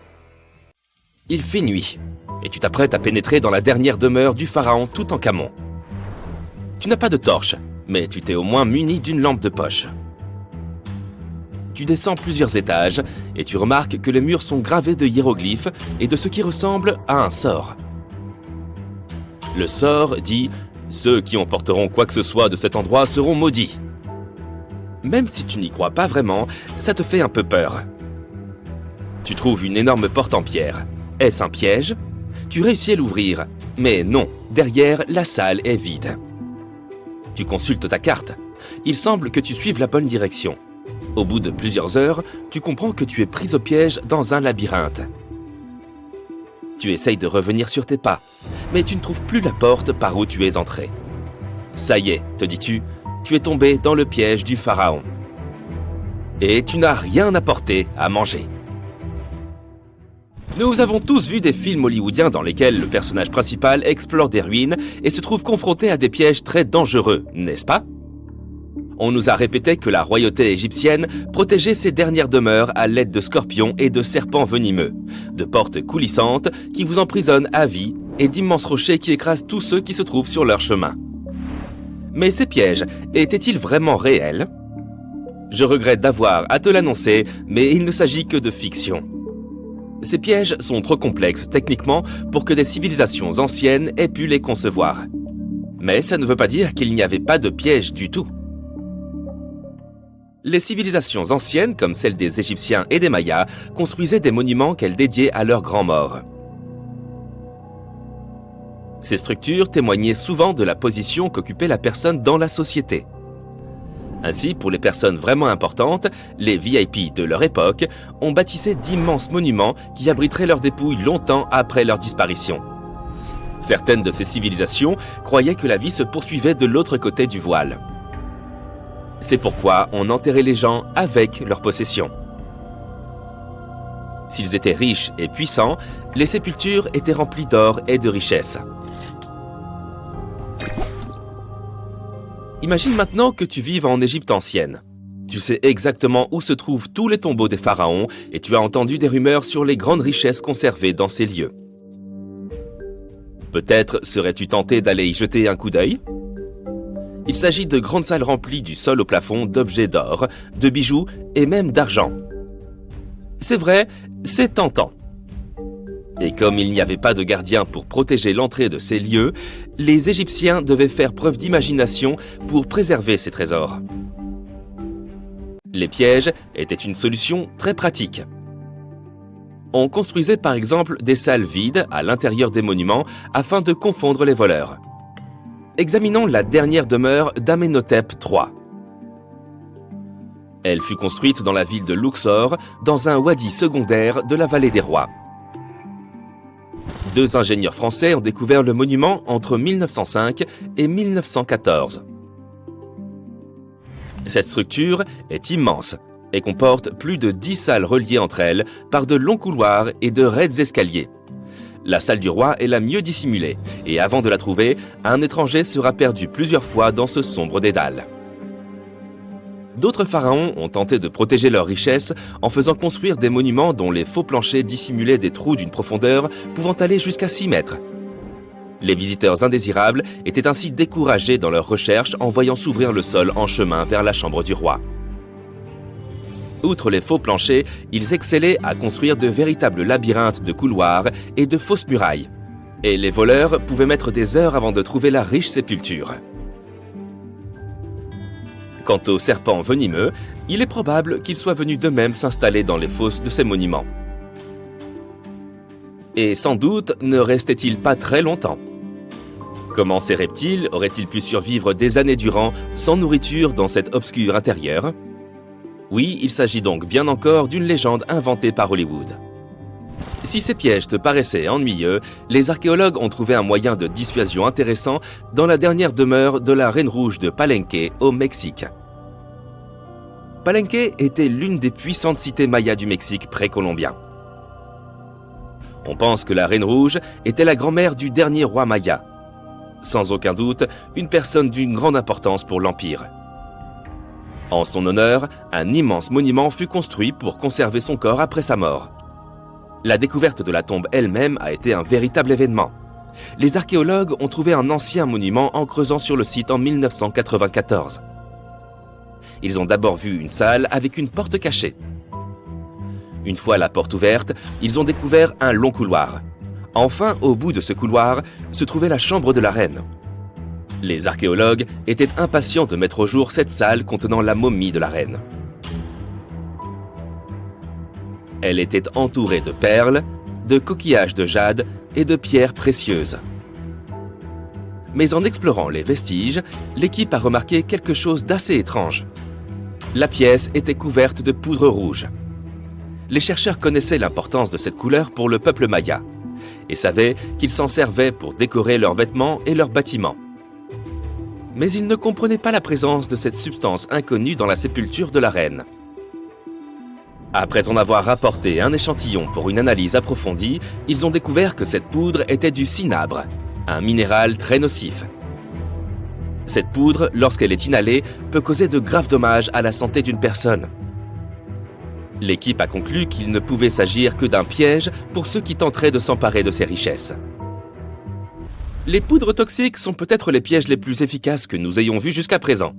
Il fait nuit, et tu t'apprêtes à pénétrer dans la dernière demeure du pharaon Toutankhamon. Tu n'as pas de torche, mais tu t'es au moins muni d'une lampe de poche. Tu descends plusieurs étages, et tu remarques que les murs sont gravés de hiéroglyphes et de ce qui ressemble à un sort. Le sort dit « Ceux qui emporteront quoi que ce soit de cet endroit seront maudits ». Même si tu n'y crois pas vraiment, ça te fait un peu peur. Tu trouves une énorme porte en pierre. Est-ce un piège? Tu réussis à l'ouvrir, mais non, derrière, la salle est vide. Tu consultes ta carte. Il semble que tu suives la bonne direction. Au bout de plusieurs heures, tu comprends que tu es pris au piège dans un labyrinthe. Tu essayes de revenir sur tes pas, mais tu ne trouves plus la porte par où tu es entré. Ça y est, te dis-tu, tu es tombé dans le piège du pharaon. Et tu n'as rien apporté à manger. Nous avons tous vu des films hollywoodiens dans lesquels le personnage principal explore des ruines et se trouve confronté à des pièges très dangereux, n'est-ce pas? On nous a répété que la royauté égyptienne protégeait ses dernières demeures à l'aide de scorpions et de serpents venimeux, de portes coulissantes qui vous emprisonnent à vie et d'immenses rochers qui écrasent tous ceux qui se trouvent sur leur chemin. Mais ces pièges étaient-ils vraiment réels? Je regrette d'avoir à te l'annoncer, mais il ne s'agit que de fiction. Ces pièges sont trop complexes techniquement pour que des civilisations anciennes aient pu les concevoir. Mais ça ne veut pas dire qu'il n'y avait pas de pièges du tout. Les civilisations anciennes, comme celles des Égyptiens et des Mayas, construisaient des monuments qu'elles dédiaient à leurs grands morts. Ces structures témoignaient souvent de la position qu'occupait la personne dans la société. Ainsi, pour les personnes vraiment importantes, les VIP de leur époque, on bâtissait d'immenses monuments qui abriteraient leurs dépouilles longtemps après leur disparition. Certaines de ces civilisations croyaient que la vie se poursuivait de l'autre côté du voile. C'est pourquoi on enterrait les gens avec leurs possessions. S'ils étaient riches et puissants, les sépultures étaient remplies d'or et de richesses. Imagine maintenant que tu vives en Égypte ancienne. Tu sais exactement où se trouvent tous les tombeaux des pharaons et tu as entendu des rumeurs sur les grandes richesses conservées dans ces lieux. Peut-être serais-tu tenté d'aller y jeter un coup d'œil ? Il s'agit de grandes salles remplies du sol au plafond d'objets d'or, de bijoux et même d'argent. C'est vrai, c'est tentant. Et comme il n'y avait pas de gardien pour protéger l'entrée de ces lieux, les Égyptiens devaient faire preuve d'imagination pour préserver ces trésors. Les pièges étaient une solution très pratique. On construisait par exemple des salles vides à l'intérieur des monuments afin de confondre les voleurs. Examinons la dernière demeure d'Amenhotep III. Elle fut construite dans la ville de Luxor, dans un wadi secondaire de la vallée des rois. 2 ingénieurs français ont découvert le monument entre 1905 et 1914. Cette structure est immense et comporte plus de 10 salles reliées entre elles par de longs couloirs et de raides escaliers. La salle du roi est la mieux dissimulée et avant de la trouver, un étranger sera perdu plusieurs fois dans ce sombre dédale. D'autres pharaons ont tenté de protéger leurs richesses en faisant construire des monuments dont les faux planchers dissimulaient des trous d'une profondeur pouvant aller jusqu'à 6 mètres. Les visiteurs indésirables étaient ainsi découragés dans leurs recherches en voyant s'ouvrir le sol en chemin vers la chambre du roi. Outre les faux planchers, ils excellaient à construire de véritables labyrinthes de couloirs et de fausses murailles. Et les voleurs pouvaient mettre des heures avant de trouver la riche sépulture. Quant aux serpents venimeux, il est probable qu'ils soient venus d'eux-mêmes s'installer dans les fosses de ces monuments. Et sans doute ne restaient-ils pas très longtemps. Comment ces reptiles auraient-ils pu survivre des années durant sans nourriture dans cet obscur intérieur ? Oui, il s'agit donc bien encore d'une légende inventée par Hollywood. Si ces pièges te paraissaient ennuyeux, les archéologues ont trouvé un moyen de dissuasion intéressant dans la dernière demeure de la Reine Rouge de Palenque, au Mexique. Palenque était l'une des puissantes cités mayas du Mexique précolombien. On pense que la Reine Rouge était la grand-mère du dernier roi maya. Sans aucun doute, une personne d'une grande importance pour l'Empire. En son honneur, un immense monument fut construit pour conserver son corps après sa mort. La découverte de la tombe elle-même a été un véritable événement. Les archéologues ont trouvé un ancien monument en creusant sur le site en 1994. Ils ont d'abord vu une salle avec une porte cachée. Une fois la porte ouverte, ils ont découvert un long couloir. Enfin, au bout de ce couloir, se trouvait la chambre de la reine. Les archéologues étaient impatients de mettre au jour cette salle contenant la momie de la reine. Elle était entourée de perles, de coquillages de jade et de pierres précieuses. Mais en explorant les vestiges, l'équipe a remarqué quelque chose d'assez étrange. La pièce était couverte de poudre rouge. Les chercheurs connaissaient l'importance de cette couleur pour le peuple maya et savaient qu'ils s'en servaient pour décorer leurs vêtements et leurs bâtiments. Mais ils ne comprenaient pas la présence de cette substance inconnue dans la sépulture de la reine. Après en avoir rapporté un échantillon pour une analyse approfondie, ils ont découvert que cette poudre était du cinabre, un minéral très nocif. Cette poudre, lorsqu'elle est inhalée, peut causer de graves dommages à la santé d'une personne. L'équipe a conclu qu'il ne pouvait s'agir que d'un piège pour ceux qui tenteraient de s'emparer de ces richesses. Les poudres toxiques sont peut-être les pièges les plus efficaces que nous ayons vus jusqu'à présent.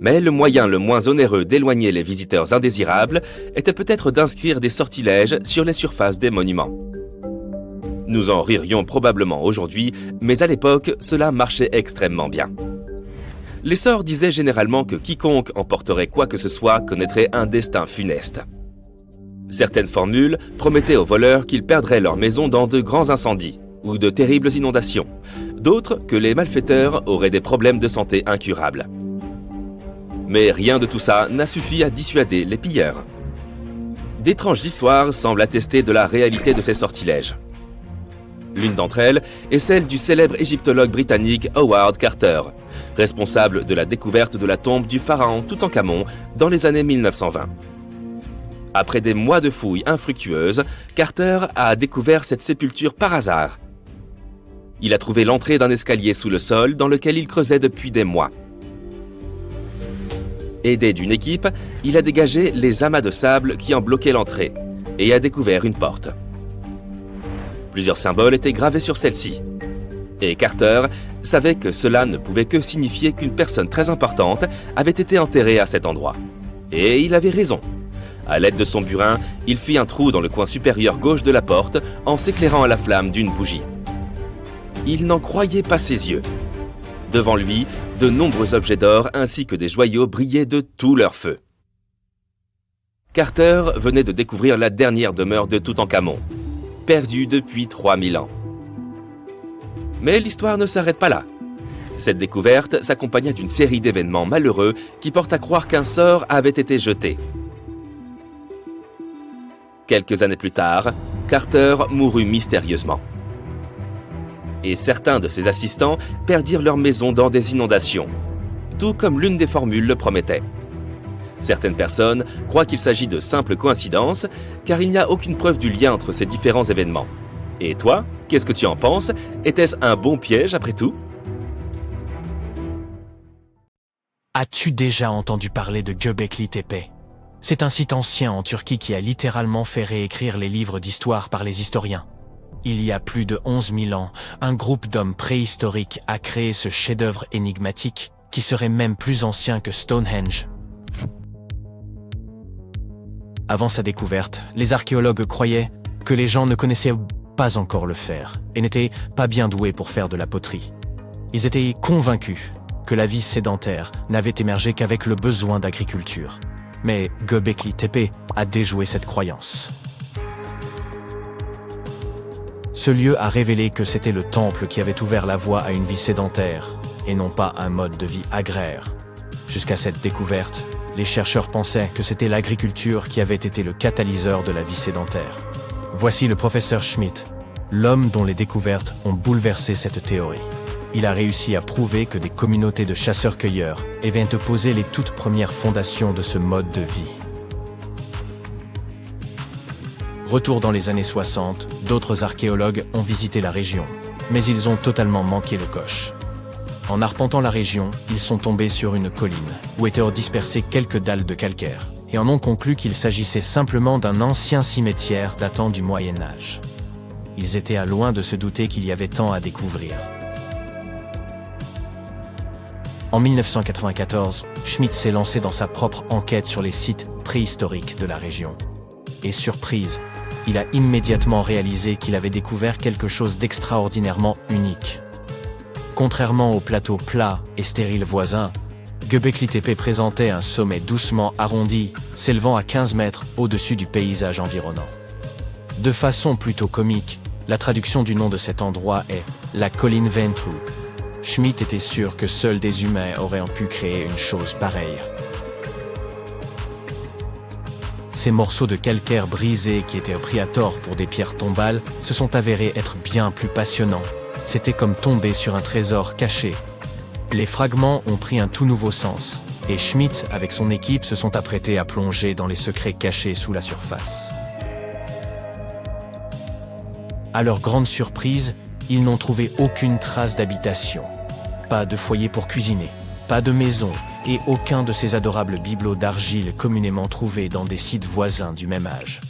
Mais le moyen le moins onéreux d'éloigner les visiteurs indésirables était peut-être d'inscrire des sortilèges sur les surfaces des monuments. Nous en ririons probablement aujourd'hui, mais à l'époque, cela marchait extrêmement bien. Les sorts disaient généralement que quiconque emporterait quoi que ce soit connaîtrait un destin funeste. Certaines formules promettaient aux voleurs qu'ils perdraient leur maison dans de grands incendies ou de terribles inondations, d'autres que les malfaiteurs auraient des problèmes de santé incurables. Mais rien de tout ça n'a suffi à dissuader les pilleurs. D'étranges histoires semblent attester de la réalité de ces sortilèges. L'une d'entre elles est celle du célèbre égyptologue britannique Howard Carter, responsable de la découverte de la tombe du pharaon Toutankhamon dans les années 1920. Après des mois de fouilles infructueuses, Carter a découvert cette sépulture par hasard. Il a trouvé l'entrée d'un escalier sous le sol dans lequel il creusait depuis des mois. Aidé d'une équipe, il a dégagé les amas de sable qui en bloquaient l'entrée et a découvert une porte. Plusieurs symboles étaient gravés sur celle-ci. Et Carter savait que cela ne pouvait que signifier qu'une personne très importante avait été enterrée à cet endroit. Et il avait raison. À l'aide de son burin, il fit un trou dans le coin supérieur gauche de la porte en s'éclairant à la flamme d'une bougie. Il n'en croyait pas ses yeux. Devant lui, de nombreux objets d'or ainsi que des joyaux brillaient de tout leur feu. Carter venait de découvrir la dernière demeure de Toutankhamon, perdue depuis 3000 ans. Mais l'histoire ne s'arrête pas là. Cette découverte s'accompagna d'une série d'événements malheureux qui portent à croire qu'un sort avait été jeté. Quelques années plus tard, Carter mourut mystérieusement. Et certains de ses assistants perdirent leur maison dans des inondations, tout comme l'une des formules le promettait. Certaines personnes croient qu'il s'agit de simples coïncidences, car il n'y a aucune preuve du lien entre ces différents événements. Et toi, qu'est-ce que tu en penses? Était-ce un bon piège après tout? As-tu déjà entendu parler de Göbekli Tepe? C'est un site ancien en Turquie qui a littéralement fait réécrire les livres d'histoire par les historiens. Il y a plus de 11 000 ans, un groupe d'hommes préhistoriques a créé ce chef-d'œuvre énigmatique qui serait même plus ancien que Stonehenge. Avant sa découverte, les archéologues croyaient que les gens ne connaissaient pas encore le fer et n'étaient pas bien doués pour faire de la poterie. Ils étaient convaincus que la vie sédentaire n'avait émergé qu'avec le besoin d'agriculture. Mais Göbekli Tepe a déjoué cette croyance. Ce lieu a révélé que c'était le temple qui avait ouvert la voie à une vie sédentaire, et non pas un mode de vie agraire. Jusqu'à cette découverte, les chercheurs pensaient que c'était l'agriculture qui avait été le catalyseur de la vie sédentaire. Voici le professeur Schmidt, l'homme dont les découvertes ont bouleversé cette théorie. Il a réussi à prouver que des communautés de chasseurs-cueilleurs avaient posé les toutes premières fondations de ce mode de vie. Retour dans les années 60, d'autres archéologues ont visité la région, mais ils ont totalement manqué le coche. En arpentant la région, ils sont tombés sur une colline, où étaient dispersées quelques dalles de calcaire, et en ont conclu qu'il s'agissait simplement d'un ancien cimetière datant du Moyen-Âge. Ils étaient à loin de se douter qu'il y avait tant à découvrir. En 1994, Schmidt s'est lancé dans sa propre enquête sur les sites préhistoriques de la région. Et surprise, il a immédiatement réalisé qu'il avait découvert quelque chose d'extraordinairement unique. Contrairement aux plateaux plats et stériles voisins, Göbekli Tepe présentait un sommet doucement arrondi, s'élevant à 15 mètres au-dessus du paysage environnant. De façon plutôt comique, la traduction du nom de cet endroit est « la colline Ventru ». Schmidt était sûr que seuls des humains auraient pu créer une chose pareille. Ces morceaux de calcaire brisés qui étaient pris à tort pour des pierres tombales se sont avérés être bien plus passionnants. C'était comme tomber sur un trésor caché. Les fragments ont pris un tout nouveau sens, et Schmidt, avec son équipe, se sont apprêtés à plonger dans les secrets cachés sous la surface. À leur grande surprise, ils n'ont trouvé aucune trace d'habitation. Pas de foyer pour cuisiner, pas de maison, et aucun de ces adorables bibelots d'argile communément trouvés dans des sites voisins du même âge.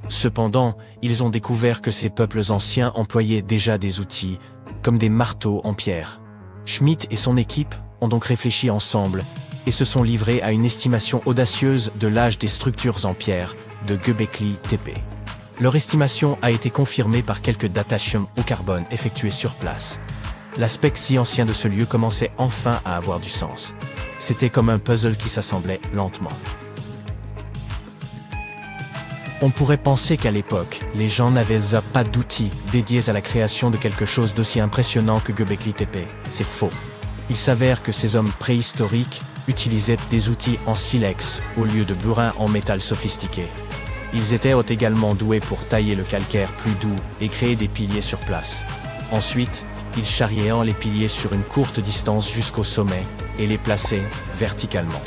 Cependant, ils ont découvert que ces peuples anciens employaient déjà des outils, comme des marteaux en pierre. Schmidt et son équipe ont donc réfléchi ensemble et se sont livrés à une estimation audacieuse de l'âge des structures en pierre de Göbekli Tepe. Leur estimation a été confirmée par quelques datations au carbone effectuées sur place. L'aspect si ancien de ce lieu commençait enfin à avoir du sens. C'était comme un puzzle qui s'assemblait lentement. On pourrait penser qu'à l'époque, les gens n'avaient pas d'outils dédiés à la création de quelque chose d'aussi impressionnant que Göbekli Tepe. C'est faux. Il s'avère que ces hommes préhistoriques utilisaient des outils en silex au lieu de burin en métal sophistiqué. Ils étaient également doués pour tailler le calcaire plus doux et créer des piliers sur place. Ensuite, ils charriaient les piliers sur une courte distance jusqu'au sommet et les plaçaient verticalement.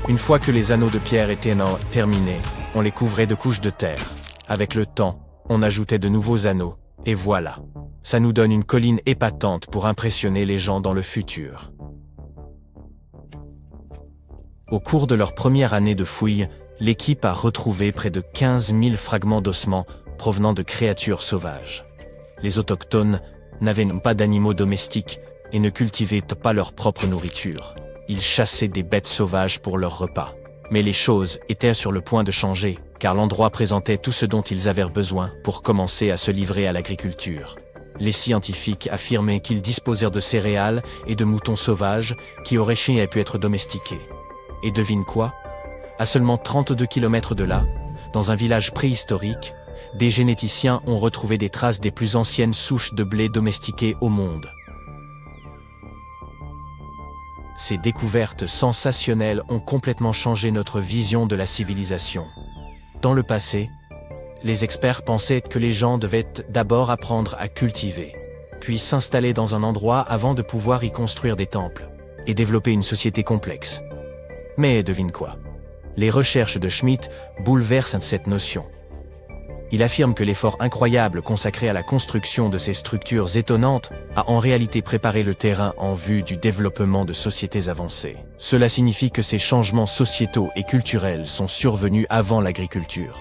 Une fois que les anneaux de pierre étaient terminés, on les couvrait de couches de terre. Avec le temps, on ajoutait de nouveaux anneaux, et voilà. Ça nous donne une colline épatante pour impressionner les gens dans le futur. Au cours de leur première année de fouilles, l'équipe a retrouvé près de 15 000 fragments d'ossements provenant de créatures sauvages. Les autochtones n'avaient pas d'animaux domestiques et ne cultivaient pas leur propre nourriture. Ils chassaient des bêtes sauvages pour leur repas. Mais les choses étaient sur le point de changer, car l'endroit présentait tout ce dont ils avaient besoin pour commencer à se livrer à l'agriculture. Les scientifiques affirmaient qu'ils disposèrent de céréales et de moutons sauvages qui auraient pu être domestiqués. Et devine quoi? À seulement 32 km de là, dans un village préhistorique, des généticiens ont retrouvé des traces des plus anciennes souches de blé domestiquées au monde. Ces découvertes sensationnelles ont complètement changé notre vision de la civilisation. Dans le passé, les experts pensaient que les gens devaient d'abord apprendre à cultiver, puis s'installer dans un endroit avant de pouvoir y construire des temples et développer une société complexe. Mais devine quoi? Les recherches de Schmitt bouleversent cette notion. Il affirme que l'effort incroyable consacré à la construction de ces structures étonnantes a en réalité préparé le terrain en vue du développement de sociétés avancées. Cela signifie que ces changements sociétaux et culturels sont survenus avant l'agriculture.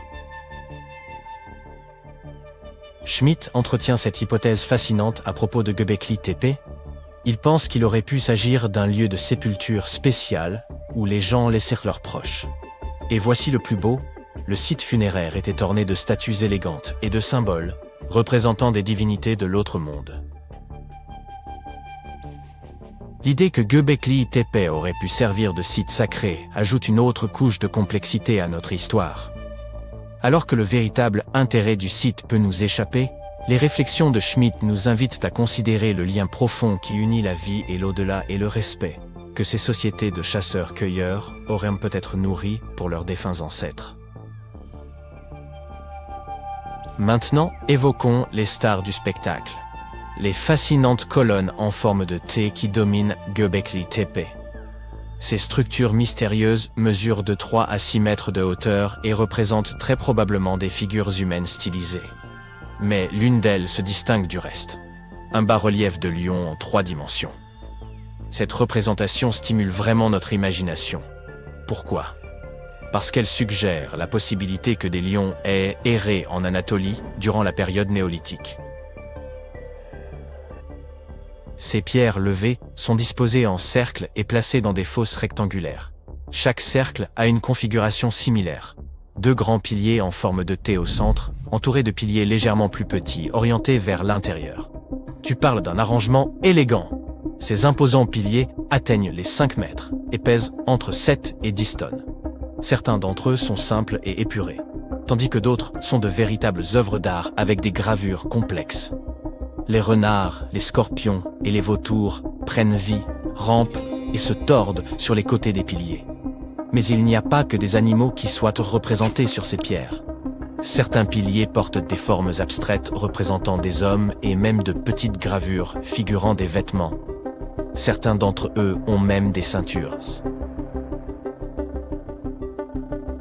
Schmitt entretient cette hypothèse fascinante à propos de Göbekli Tepe. Il pense qu'il aurait pu s'agir d'un lieu de sépulture spécial où les gens laissèrent leurs proches. Et voici le plus beau. Le site funéraire était orné de statues élégantes et de symboles représentant des divinités de l'autre monde. L'idée que Göbekli Tepe aurait pu servir de site sacré ajoute une autre couche de complexité à notre histoire. Alors que le véritable intérêt du site peut nous échapper, les réflexions de Schmitt nous invitent à considérer le lien profond qui unit la vie et l'au-delà et le respect que ces sociétés de chasseurs-cueilleurs auraient peut-être nourri pour leurs défunts ancêtres. Maintenant, évoquons les stars du spectacle. Les fascinantes colonnes en forme de T qui dominent Göbekli Tepe. Ces structures mystérieuses mesurent de 3 à 6 mètres de hauteur et représentent très probablement des figures humaines stylisées. Mais l'une d'elles se distingue du reste. Un bas-relief de lion en 3 dimensions. Cette représentation stimule vraiment notre imagination. Pourquoi ? Parce qu'elle suggère la possibilité que des lions aient erré en Anatolie durant la période néolithique. Ces pierres levées sont disposées en cercle et placées dans des fosses rectangulaires. Chaque cercle a une configuration similaire. 2 grands piliers en forme de T au centre, entourés de piliers légèrement plus petits, orientés vers l'intérieur. Tu parles d'un arrangement élégant. Ces imposants piliers atteignent les 5 mètres et pèsent entre 7 et 10 tonnes. Certains d'entre eux sont simples et épurés, tandis que d'autres sont de véritables œuvres d'art avec des gravures complexes. Les renards, les scorpions et les vautours prennent vie, rampent et se tordent sur les côtés des piliers. Mais il n'y a pas que des animaux qui soient représentés sur ces pierres. Certains piliers portent des formes abstraites représentant des hommes et même de petites gravures figurant des vêtements. Certains d'entre eux ont même des ceintures.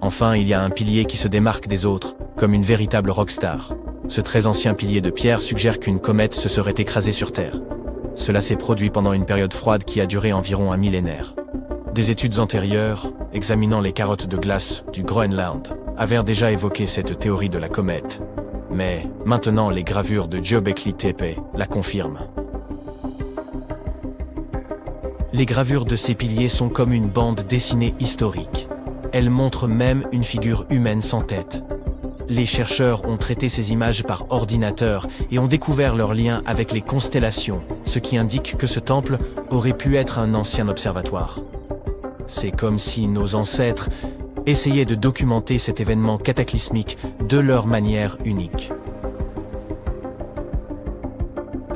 Enfin, il y a un pilier qui se démarque des autres, comme une véritable rockstar. Ce très ancien pilier de pierre suggère qu'une comète se serait écrasée sur Terre. Cela s'est produit pendant une période froide qui a duré environ un millénaire. Des études antérieures, examinant les carottes de glace du Groenland, avaient déjà évoqué cette théorie de la comète. Mais maintenant, les gravures de Göbekli Tepe la confirment. Les gravures de ces piliers sont comme une bande dessinée historique. Elles montrent même une figure humaine sans tête. Les chercheurs ont traité ces images par ordinateur et ont découvert leur lien avec les constellations, ce qui indique que ce temple aurait pu être un ancien observatoire. C'est comme si nos ancêtres essayaient de documenter cet événement cataclysmique de leur manière unique.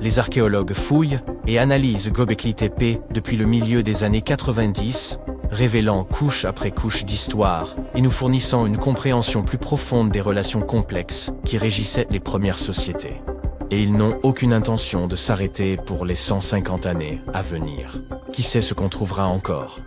Les archéologues fouillent et analysent Göbekli Tepe depuis le milieu des années 90, révélant couche après couche d'histoire et nous fournissant une compréhension plus profonde des relations complexes qui régissaient les premières sociétés. Et ils n'ont aucune intention de s'arrêter pour les 150 années à venir. Qui sait ce qu'on trouvera encore?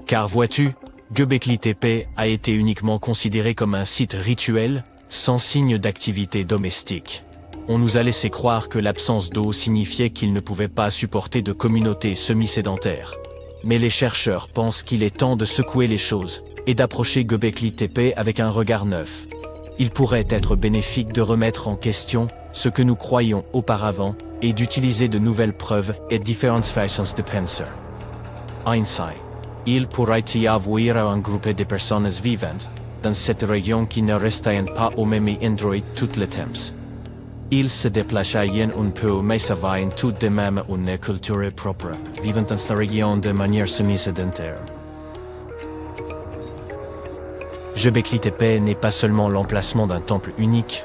Car vois-tu, Göbekli Tepe a été uniquement considéré comme un site rituel, sans signe d'activité domestique. On nous a laissé croire que l'absence d'eau signifiait qu'il ne pouvait pas supporter de communautés semi-sédentaires. Mais les chercheurs pensent qu'il est temps de secouer les choses et d'approcher Göbekli Tepe avec un regard neuf. Il pourrait être bénéfique de remettre en question ce que nous croyions auparavant et d'utiliser de nouvelles preuves et différentes façons de penser. Ainsi, il pourrait y avoir un groupe de personnes vivantes dans cette région qui ne restaient pas au même endroit tout le temps. Ils se déplaçaient un peu mais avaient tout de même une culture propre, vivant dans la région de manière semi-sédentaire. Göbekli Tepe n'est pas seulement l'emplacement d'un temple unique,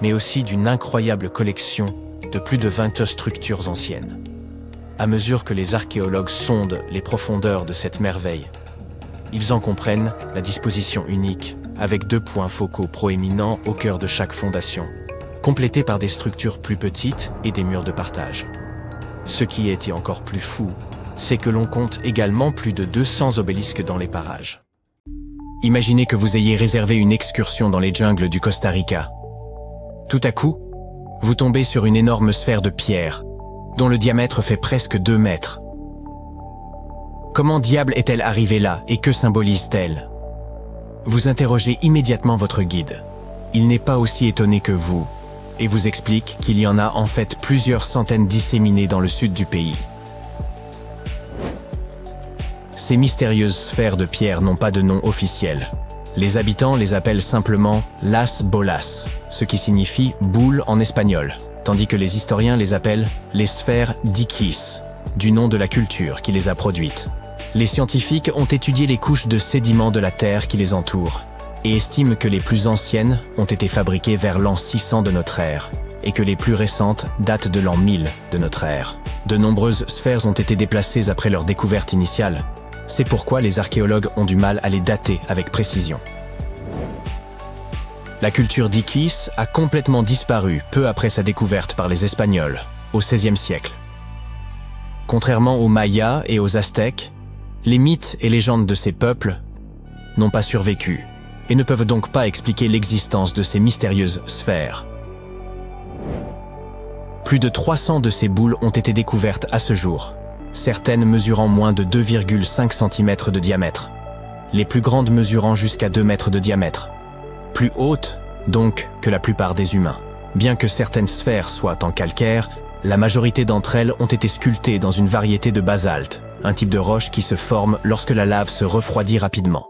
mais aussi d'une incroyable collection de plus de 20 structures anciennes. À mesure que les archéologues sondent les profondeurs de cette merveille, ils en comprennent la disposition unique, avec 2 points focaux proéminents au cœur de chaque fondation, complétés par des structures plus petites et des murs de partage. Ce qui était encore plus fou, c'est que l'on compte également plus de 200 obélisques dans les parages. Imaginez que vous ayez réservé une excursion dans les jungles du Costa Rica. Tout à coup, vous tombez sur une énorme sphère de pierre, dont le diamètre fait presque 2 mètres. Comment diable est-elle arrivée là et que symbolise-t-elle? Vous interrogez immédiatement votre guide. Il n'est pas aussi étonné que vous, et vous explique qu'il y en a en fait plusieurs centaines disséminées dans le sud du pays. Ces mystérieuses sphères de pierre n'ont pas de nom officiel. Les habitants les appellent simplement Las Bolas, ce qui signifie boule en espagnol, tandis que les historiens les appellent les sphères d'Iquiz, du nom de la culture qui les a produites. Les scientifiques ont étudié les couches de sédiments de la Terre qui les entourent et estiment que les plus anciennes ont été fabriquées vers l'an 600 de notre ère et que les plus récentes datent de l'an 1000 de notre ère. De nombreuses sphères ont été déplacées après leur découverte initiale. C'est pourquoi les archéologues ont du mal à les dater avec précision. La culture d'Iquiz a complètement disparu peu après sa découverte par les Espagnols, au XVIe siècle. Contrairement aux Mayas et aux Aztèques, les mythes et légendes de ces peuples n'ont pas survécu et ne peuvent donc pas expliquer l'existence de ces mystérieuses sphères. Plus de 300 de ces boules ont été découvertes à ce jour, certaines mesurant moins de 2,5 cm de diamètre, les plus grandes mesurant jusqu'à 2 mètres de diamètre, plus hautes donc que la plupart des humains. Bien que certaines sphères soient en calcaire, la majorité d'entre elles ont été sculptées dans une variété de basalte, un type de roche qui se forme lorsque la lave se refroidit rapidement.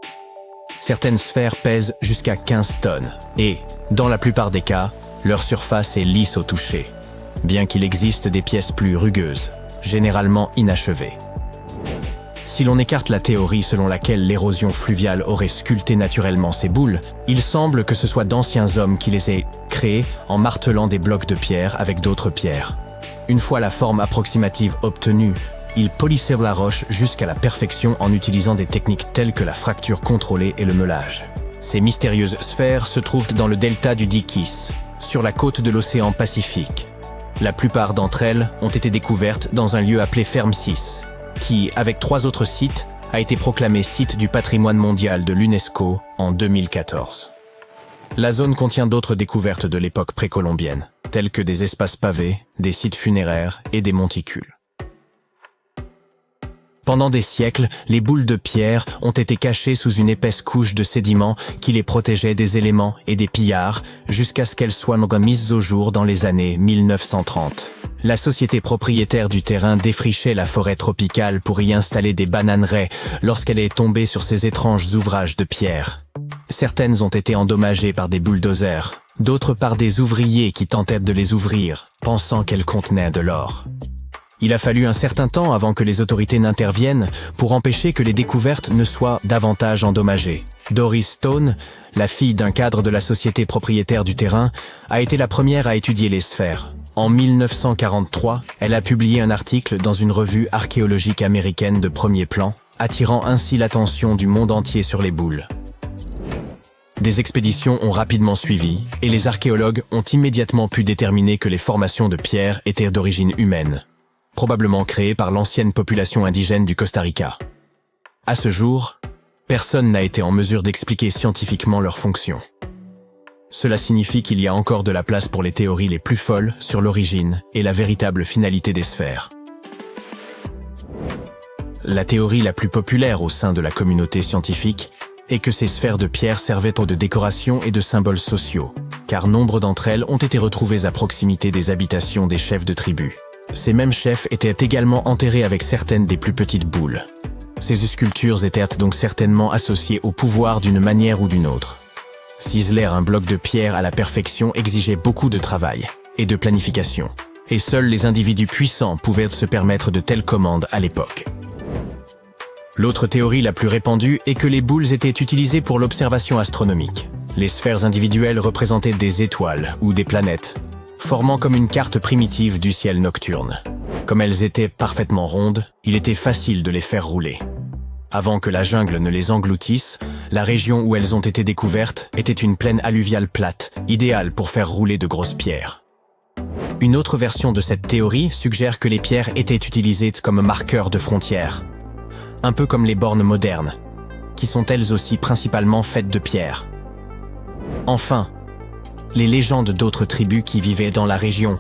Certaines sphères pèsent jusqu'à 15 tonnes et, dans la plupart des cas, leur surface est lisse au toucher, bien qu'il existe des pièces plus rugueuses, généralement inachevées. Si l'on écarte la théorie selon laquelle l'érosion fluviale aurait sculpté naturellement ces boules, il semble que ce soit d'anciens hommes qui les aient créées en martelant des blocs de pierre avec d'autres pierres. Une fois la forme approximative obtenue, ils polissaient la roche jusqu'à la perfection en utilisant des techniques telles que la fracture contrôlée et le meulage. Ces mystérieuses sphères se trouvent dans le delta du Iquiz, sur la côte de l'océan Pacifique. La plupart d'entre elles ont été découvertes dans un lieu appelé Ferme 6, qui, avec 3 autres sites, a été proclamé site du patrimoine mondial de l'UNESCO en 2014. La zone contient d'autres découvertes de l'époque précolombienne, telles que des espaces pavés, des sites funéraires et des monticules. Pendant des siècles, les boules de pierre ont été cachées sous une épaisse couche de sédiments qui les protégeait des éléments et des pillards jusqu'à ce qu'elles soient mises au jour dans les années 1930. La société propriétaire du terrain défrichait la forêt tropicale pour y installer des bananeraies lorsqu'elle est tombée sur ces étranges ouvrages de pierre. Certaines ont été endommagées par des bulldozers, d'autres par des ouvriers qui tentèrent de les ouvrir, pensant qu'elles contenaient de l'or. Il a fallu un certain temps avant que les autorités n'interviennent pour empêcher que les découvertes ne soient davantage endommagées. Doris Stone, la fille d'un cadre de la société propriétaire du terrain, a été la première à étudier les sphères. En 1943, elle a publié un article dans une revue archéologique américaine de premier plan, attirant ainsi l'attention du monde entier sur les boules. Des expéditions ont rapidement suivi, et les archéologues ont immédiatement pu déterminer que les formations de pierre étaient d'origine humaine, probablement créées par l'ancienne population indigène du Costa Rica. À ce jour, personne n'a été en mesure d'expliquer scientifiquement leur fonction. Cela signifie qu'il y a encore de la place pour les théories les plus folles sur l'origine et la véritable finalité des sphères. La théorie la plus populaire au sein de la communauté scientifique est que ces sphères de pierre servaient de décoration et de symboles sociaux, car nombre d'entre elles ont été retrouvées à proximité des habitations des chefs de tribu. Ces mêmes chefs étaient également enterrés avec certaines des plus petites boules. Ces sculptures étaient donc certainement associées au pouvoir d'une manière ou d'une autre. Ciseler un bloc de pierre à la perfection exigeait beaucoup de travail et de planification, et seuls les individus puissants pouvaient se permettre de telles commandes à l'époque. L'autre théorie la plus répandue est que les boules étaient utilisées pour l'observation astronomique. Les sphères individuelles représentaient des étoiles ou des planètes, formant comme une carte primitive du ciel nocturne. Comme elles étaient parfaitement rondes, il était facile de les faire rouler. Avant que la jungle ne les engloutisse, la région où elles ont été découvertes était une plaine alluviale plate, idéale pour faire rouler de grosses pierres. Une autre version de cette théorie suggère que les pierres étaient utilisées comme marqueurs de frontières, un peu comme les bornes modernes, qui sont elles aussi principalement faites de pierre. Enfin, les légendes d'autres tribus qui vivaient dans la région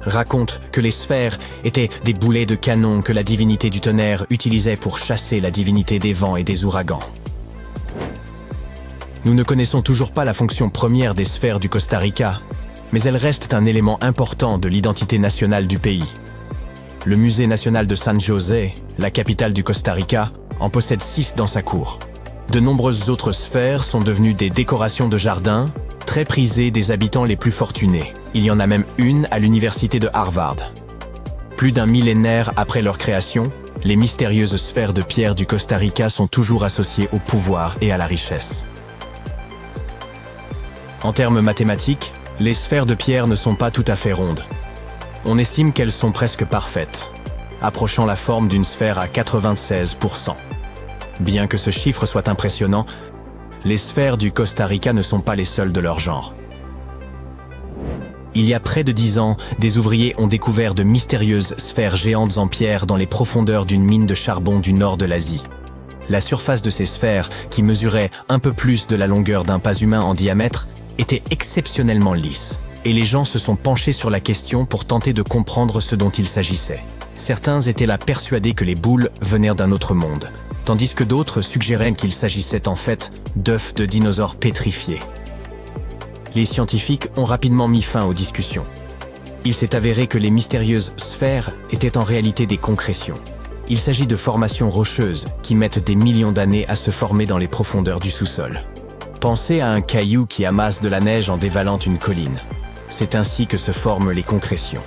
racontent que les sphères étaient des boulets de canon que la divinité du tonnerre utilisait pour chasser la divinité des vents et des ouragans. Nous ne connaissons toujours pas la fonction première des sphères du Costa Rica, mais elles restent un élément important de l'identité nationale du pays. Le musée national de San José, la capitale du Costa Rica, en possède 6 dans sa cour. De nombreuses autres sphères sont devenues des décorations de jardin, très prisées des habitants les plus fortunés. Il y en a même une à l'université de Harvard. Plus d'un millénaire après leur création, les mystérieuses sphères de pierre du Costa Rica sont toujours associées au pouvoir et à la richesse. En termes mathématiques, les sphères de pierre ne sont pas tout à fait rondes. On estime qu'elles sont presque parfaites, approchant la forme d'une sphère à 96%. Bien que ce chiffre soit impressionnant, les sphères du Costa Rica ne sont pas les seules de leur genre. Il y a près de 10 ans, des ouvriers ont découvert de mystérieuses sphères géantes en pierre dans les profondeurs d'une mine de charbon du nord de l'Asie. La surface de ces sphères, qui mesurait un peu plus de la longueur d'un pas humain en diamètre, était exceptionnellement lisse, et les gens se sont penchés sur la question pour tenter de comprendre ce dont il s'agissait. Certains étaient là persuadés que les boules venaient d'un autre monde, tandis que d'autres suggéraient qu'il s'agissait en fait d'œufs de dinosaures pétrifiés. Les scientifiques ont rapidement mis fin aux discussions. Il s'est avéré que les mystérieuses sphères étaient en réalité des concrétions. Il s'agit de formations rocheuses qui mettent des millions d'années à se former dans les profondeurs du sous-sol. Pensez à un caillou qui amasse de la neige en dévalant une colline. C'est ainsi que se forment les concrétions.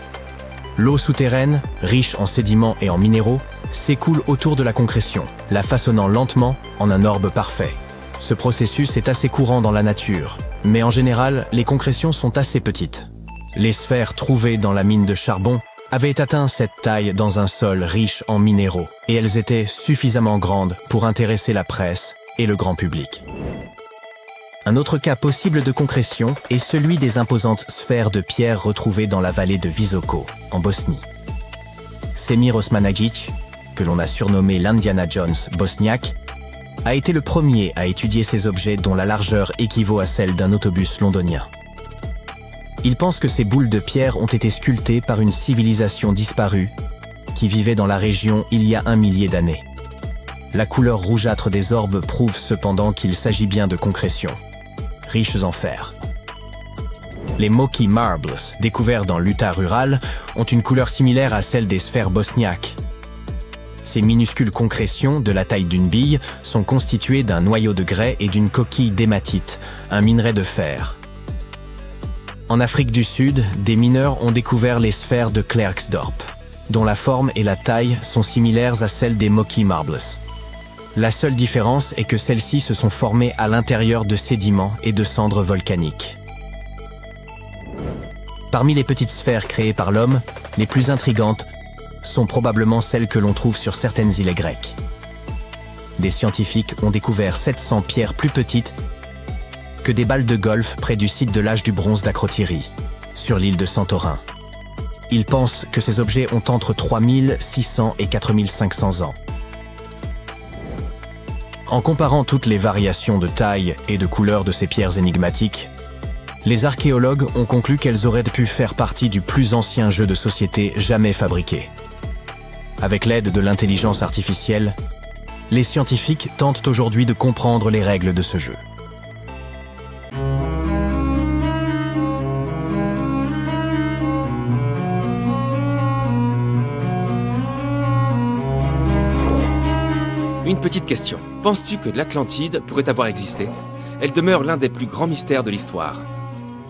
L'eau souterraine, riche en sédiments et en minéraux, s'écoule autour de la concrétion, la façonnant lentement en un orbe parfait. Ce processus est assez courant dans la nature, mais en général, les concrétions sont assez petites. Les sphères trouvées dans la mine de charbon avaient atteint cette taille dans un sol riche en minéraux, et elles étaient suffisamment grandes pour intéresser la presse et le grand public. Un autre cas possible de concrétion est celui des imposantes sphères de pierre retrouvées dans la vallée de Visoko, en Bosnie. Semir Osmanagić, que l'on a surnommé l'Indiana Jones bosniaque, a été le premier à étudier ces objets dont la largeur équivaut à celle d'un autobus londonien. Il pense que ces boules de pierre ont été sculptées par une civilisation disparue qui vivait dans la région il y a 1 millier d'années. La couleur rougeâtre des orbes prouve cependant qu'il s'agit bien de concrétions, riches en fer. Les Moki Marbles, découverts dans l'Utah rural, ont une couleur similaire à celle des sphères bosniaques. Ces minuscules concrétions, de la taille d'une bille, sont constituées d'un noyau de grès et d'une coquille d'hématite, un minerai de fer. En Afrique du Sud, des mineurs ont découvert les sphères de Klerksdorp, dont la forme et la taille sont similaires à celles des Moki Marbles. La seule différence est que celles-ci se sont formées à l'intérieur de sédiments et de cendres volcaniques. Parmi les petites sphères créées par l'homme, les plus intrigantes sont probablement celles que l'on trouve sur certaines îles grecques. Des scientifiques ont découvert 700 pierres plus petites que des balles de golf près du site de l'âge du bronze d'Acrotiri, sur l'île de Santorin. Ils pensent que ces objets ont entre 3600 et 4500 ans. En comparant toutes les variations de taille et de couleur de ces pierres énigmatiques, les archéologues ont conclu qu'elles auraient pu faire partie du plus ancien jeu de société jamais fabriqué. Avec l'aide de l'intelligence artificielle, les scientifiques tentent aujourd'hui de comprendre les règles de ce jeu. Une petite question. Penses-tu que l'Atlantide pourrait avoir existé? Elle demeure l'un des plus grands mystères de l'histoire.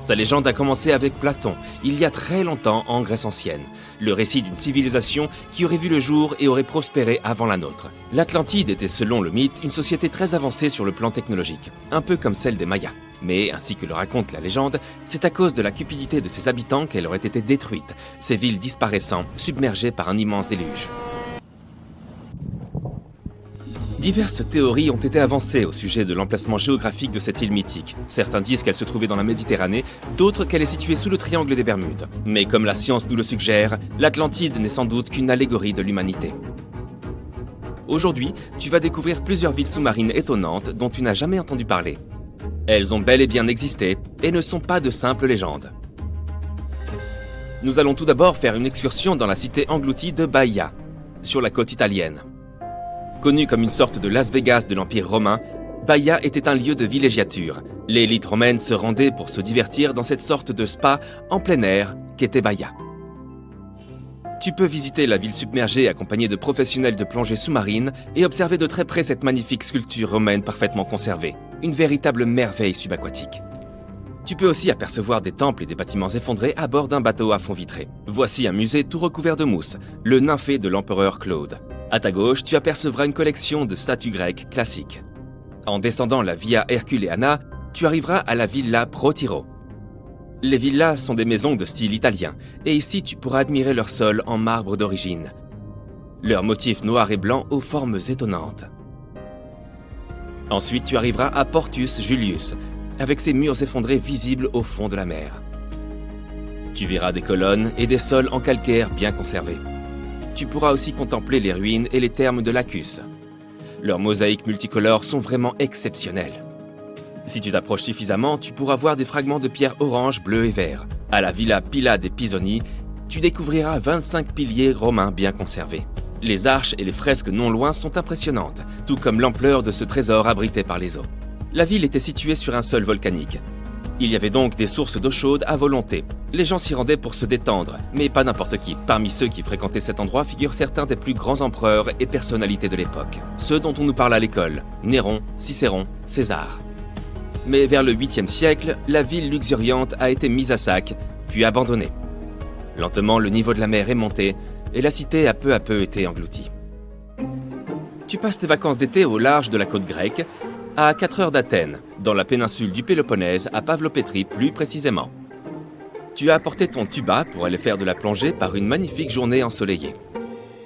Sa légende a commencé avec Platon, il y a très longtemps en Grèce ancienne. Le récit d'une civilisation qui aurait vu le jour et aurait prospéré avant la nôtre. L'Atlantide était, selon le mythe, une société très avancée sur le plan technologique, un peu comme celle des Mayas. Mais, ainsi que le raconte la légende, c'est à cause de la cupidité de ses habitants qu'elle aurait été détruite, ces villes disparaissant, submergées par un immense déluge. Diverses théories ont été avancées au sujet de l'emplacement géographique de cette île mythique. Certains disent qu'elle se trouvait dans la Méditerranée, d'autres qu'elle est située sous le triangle des Bermudes. Mais comme la science nous le suggère, l'Atlantide n'est sans doute qu'une allégorie de l'humanité. Aujourd'hui, tu vas découvrir plusieurs villes sous-marines étonnantes dont tu n'as jamais entendu parler. Elles ont bel et bien existé et ne sont pas de simples légendes. Nous allons tout d'abord faire une excursion dans la cité engloutie de Baïa, sur la côte italienne. Connue comme une sorte de Las Vegas de l'Empire romain, Baïa était un lieu de villégiature. L'élite romaine se rendait pour se divertir dans cette sorte de spa en plein air qu'était Baïa. Tu peux visiter la ville submergée accompagnée de professionnels de plongée sous-marine et observer de très près cette magnifique sculpture romaine parfaitement conservée, une véritable merveille subaquatique. Tu peux aussi apercevoir des temples et des bâtiments effondrés à bord d'un bateau à fond vitré. Voici un musée tout recouvert de mousse, le nymphée de l'empereur Claude. À ta gauche, tu apercevras une collection de statues grecques classiques. En descendant la Via Herculeana, tu arriveras à la Villa Pro Tiro. Les villas sont des maisons de style italien, et ici tu pourras admirer leur sol en marbre d'origine. Leurs motifs noirs et blancs aux formes étonnantes. Ensuite, tu arriveras à Portus Julius, avec ses murs effondrés visibles au fond de la mer. Tu verras des colonnes et des sols en calcaire bien conservés. Tu pourras aussi contempler les ruines et les thermes de Lacus. Leurs mosaïques multicolores sont vraiment exceptionnelles. Si tu t'approches suffisamment, tu pourras voir des fragments de pierre orange, bleu et vert. À la Villa Pilla dei Pisoni, tu découvriras 25 piliers romains bien conservés. Les arches et les fresques non loin sont impressionnantes, tout comme l'ampleur de ce trésor abrité par les eaux. La ville était située sur un sol volcanique. Il y avait donc des sources d'eau chaude à volonté. Les gens s'y rendaient pour se détendre, mais pas n'importe qui. Parmi ceux qui fréquentaient cet endroit figurent certains des plus grands empereurs et personnalités de l'époque. Ceux dont on nous parle à l'école, Néron, Cicéron, César. Mais vers le 8e siècle, la ville luxuriante a été mise à sac, puis abandonnée. Lentement, le niveau de la mer est monté, et la cité a peu à peu été engloutie. Tu passes tes vacances d'été au large de la côte grecque, à 4 heures d'Athènes, dans la péninsule du Péloponnèse, à Pavlopétrie plus précisément. Tu as apporté ton tuba pour aller faire de la plongée par une magnifique journée ensoleillée.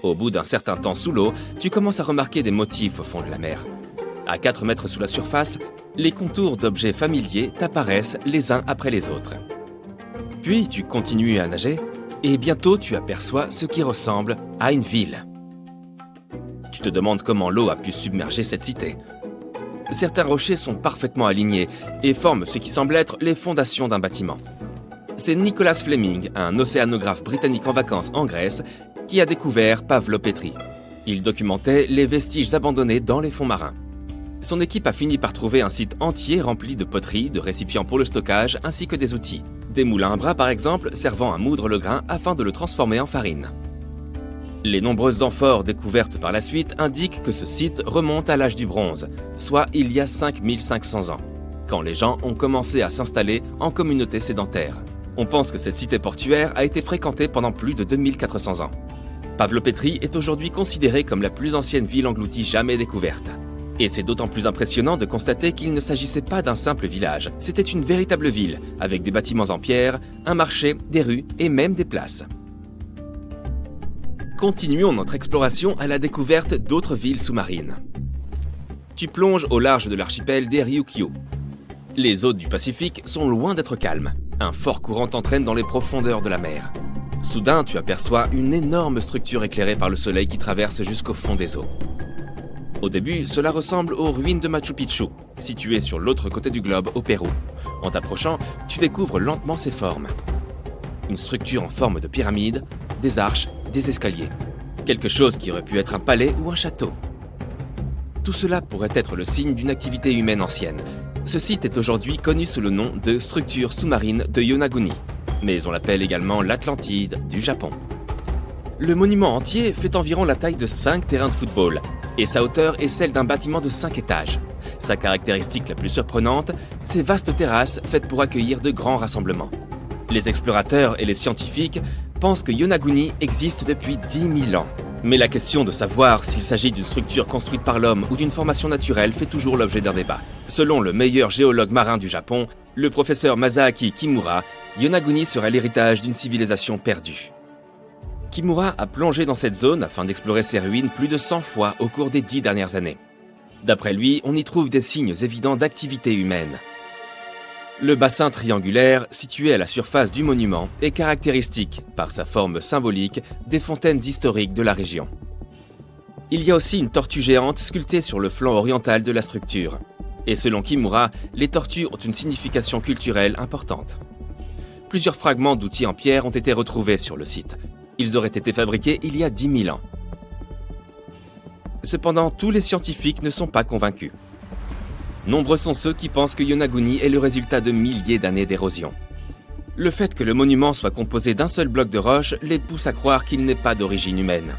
Au bout d'un certain temps sous l'eau, tu commences à remarquer des motifs au fond de la mer. À 4 mètres sous la surface, les contours d'objets familiers t'apparaissent les uns après les autres. Puis tu continues à nager, et bientôt tu aperçois ce qui ressemble à une ville. Tu te demandes comment l'eau a pu submerger cette cité. Certains rochers sont parfaitement alignés et forment ce qui semble être les fondations d'un bâtiment. C'est Nicholas Fleming, un océanographe britannique en vacances en Grèce, qui a découvert Pavlopétrie. Il documentait les vestiges abandonnés dans les fonds marins. Son équipe a fini par trouver un site entier rempli de poteries, de récipients pour le stockage, ainsi que des outils. Des moulins à bras par exemple, servant à moudre le grain afin de le transformer en farine. Les nombreuses amphores découvertes par la suite indiquent que ce site remonte à l'âge du bronze, soit il y a 5500 ans, quand les gens ont commencé à s'installer en communauté sédentaire. On pense que cette cité portuaire a été fréquentée pendant plus de 2400 ans. Pavlopétrie est aujourd'hui considérée comme la plus ancienne ville engloutie jamais découverte. Et c'est d'autant plus impressionnant de constater qu'il ne s'agissait pas d'un simple village. C'était une véritable ville, avec des bâtiments en pierre, un marché, des rues et même des places. Continuons notre exploration à la découverte d'autres villes sous-marines. Tu plonges au large de l'archipel des Ryukyu. Les eaux du Pacifique sont loin d'être calmes. Un fort courant t'entraîne dans les profondeurs de la mer. Soudain, tu aperçois une énorme structure éclairée par le soleil qui traverse jusqu'au fond des eaux. Au début, cela ressemble aux ruines de Machu Picchu, situées sur l'autre côté du globe, au Pérou. En t'approchant, tu découvres lentement ses formes. Une structure en forme de pyramide, des arches, des escaliers. Quelque chose qui aurait pu être un palais ou un château. Tout cela pourrait être le signe d'une activité humaine ancienne. Ce site est aujourd'hui connu sous le nom de structure sous-marine de Yonaguni, mais on l'appelle également l'Atlantide du Japon. Le monument entier fait environ la taille de 5 terrains de football, et sa hauteur est celle d'un bâtiment de 5 étages. Sa caractéristique la plus surprenante, ses vastes terrasses faites pour accueillir de grands rassemblements. Les explorateurs et les scientifiques pensent que Yonaguni existe depuis 10 000 ans. Mais la question de savoir s'il s'agit d'une structure construite par l'homme ou d'une formation naturelle fait toujours l'objet d'un débat. Selon le meilleur géologue marin du Japon, le professeur Masaaki Kimura, Yonaguni serait l'héritage d'une civilisation perdue. Kimura a plongé dans cette zone afin d'explorer ses ruines plus de 100 fois au cours des 10 dernières années. D'après lui, on y trouve des signes évidents d'activité humaine. Le bassin triangulaire, situé à la surface du monument, est caractéristique, par sa forme symbolique, des fontaines historiques de la région. Il y a aussi une tortue géante sculptée sur le flanc oriental de la structure. Et selon Kimura, les tortues ont une signification culturelle importante. Plusieurs fragments d'outils en pierre ont été retrouvés sur le site. Ils auraient été fabriqués il y a 10 000 ans. Cependant, tous les scientifiques ne sont pas convaincus. Nombreux sont ceux qui pensent que Yonaguni est le résultat de milliers d'années d'érosion. Le fait que le monument soit composé d'un seul bloc de roche les pousse à croire qu'il n'est pas d'origine humaine.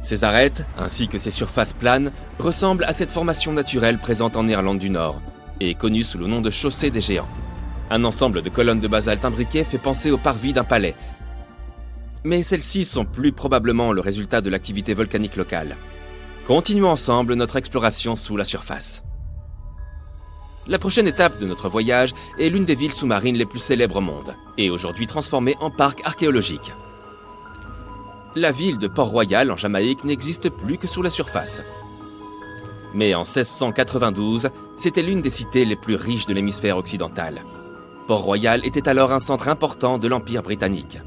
Ses arêtes, ainsi que ses surfaces planes, ressemblent à cette formation naturelle présente en Irlande du Nord et connue sous le nom de chaussée des géants. Un ensemble de colonnes de basalte imbriquées fait penser au parvis d'un palais. Mais celles-ci sont plus probablement le résultat de l'activité volcanique locale. Continuons ensemble notre exploration sous la surface. La prochaine étape de notre voyage est l'une des villes sous-marines les plus célèbres au monde, et aujourd'hui transformée en parc archéologique. La ville de Port-Royal en Jamaïque n'existe plus que sous la surface. Mais en 1692, c'était l'une des cités les plus riches de l'hémisphère occidental. Port-Royal était alors un centre important de l'Empire britannique.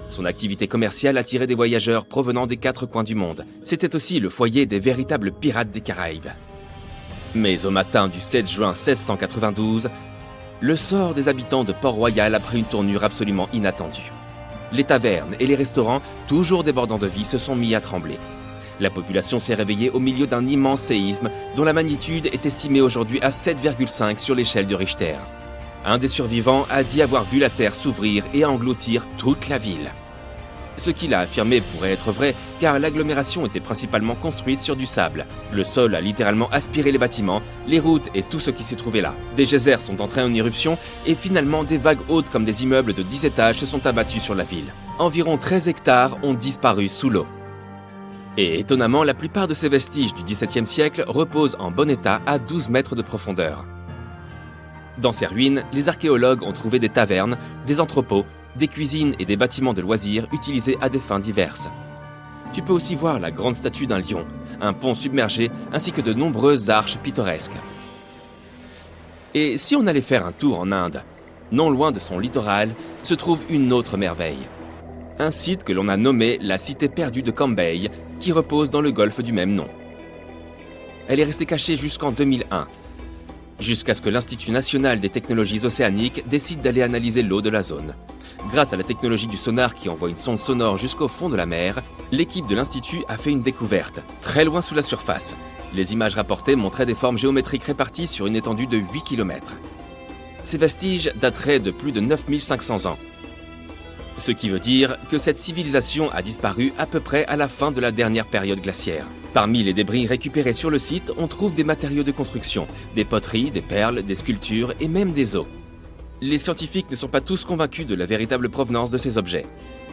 Son activité commerciale attirait des voyageurs provenant des 4 coins du monde. C'était aussi le foyer des véritables pirates des Caraïbes. Mais au matin du 7 juin 1692, le sort des habitants de Port-Royal a pris une tournure absolument inattendue. Les tavernes et les restaurants, toujours débordants de vie, se sont mis à trembler. La population s'est réveillée au milieu d'un immense séisme dont la magnitude est estimée aujourd'hui à 7,5 sur l'échelle de Richter. Un des survivants a dit avoir vu la terre s'ouvrir et engloutir toute la ville. Ce qu'il a affirmé pourrait être vrai, car l'agglomération était principalement construite sur du sable. Le sol a littéralement aspiré les bâtiments, les routes et tout ce qui s'y trouvait là. Des geysers sont entrés en éruption et finalement des vagues hautes comme des immeubles de 10 étages se sont abattus sur la ville. Environ 13 hectares ont disparu sous l'eau. Et étonnamment, la plupart de ces vestiges du XVIIe siècle reposent en bon état à 12 mètres de profondeur. Dans ces ruines, les archéologues ont trouvé des tavernes, des entrepôts, des cuisines et des bâtiments de loisirs utilisés à des fins diverses. Tu peux aussi voir la grande statue d'un lion, un pont submergé ainsi que de nombreuses arches pittoresques. Et si on allait faire un tour en Inde, non loin de son littoral, se trouve une autre merveille. Un site que l'on a nommé la cité perdue de Cambay, qui repose dans le golfe du même nom. Elle est restée cachée jusqu'en 2001, jusqu'à ce que l'Institut national des technologies océaniques décide d'aller analyser l'eau de la zone. Grâce à la technologie du sonar qui envoie une sonde sonore jusqu'au fond de la mer, l'équipe de l'Institut a fait une découverte, très loin sous la surface. Les images rapportées montraient des formes géométriques réparties sur une étendue de 8 km. Ces vestiges dateraient de plus de 9500 ans. Ce qui veut dire que cette civilisation a disparu à peu près à la fin de la dernière période glaciaire. Parmi les débris récupérés sur le site, on trouve des matériaux de construction, des poteries, des perles, des sculptures et même des os. Les scientifiques ne sont pas tous convaincus de la véritable provenance de ces objets.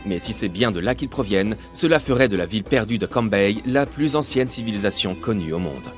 Mais si c'est bien de là qu'ils proviennent, cela ferait de la ville perdue de Cambay la plus ancienne civilisation connue au monde.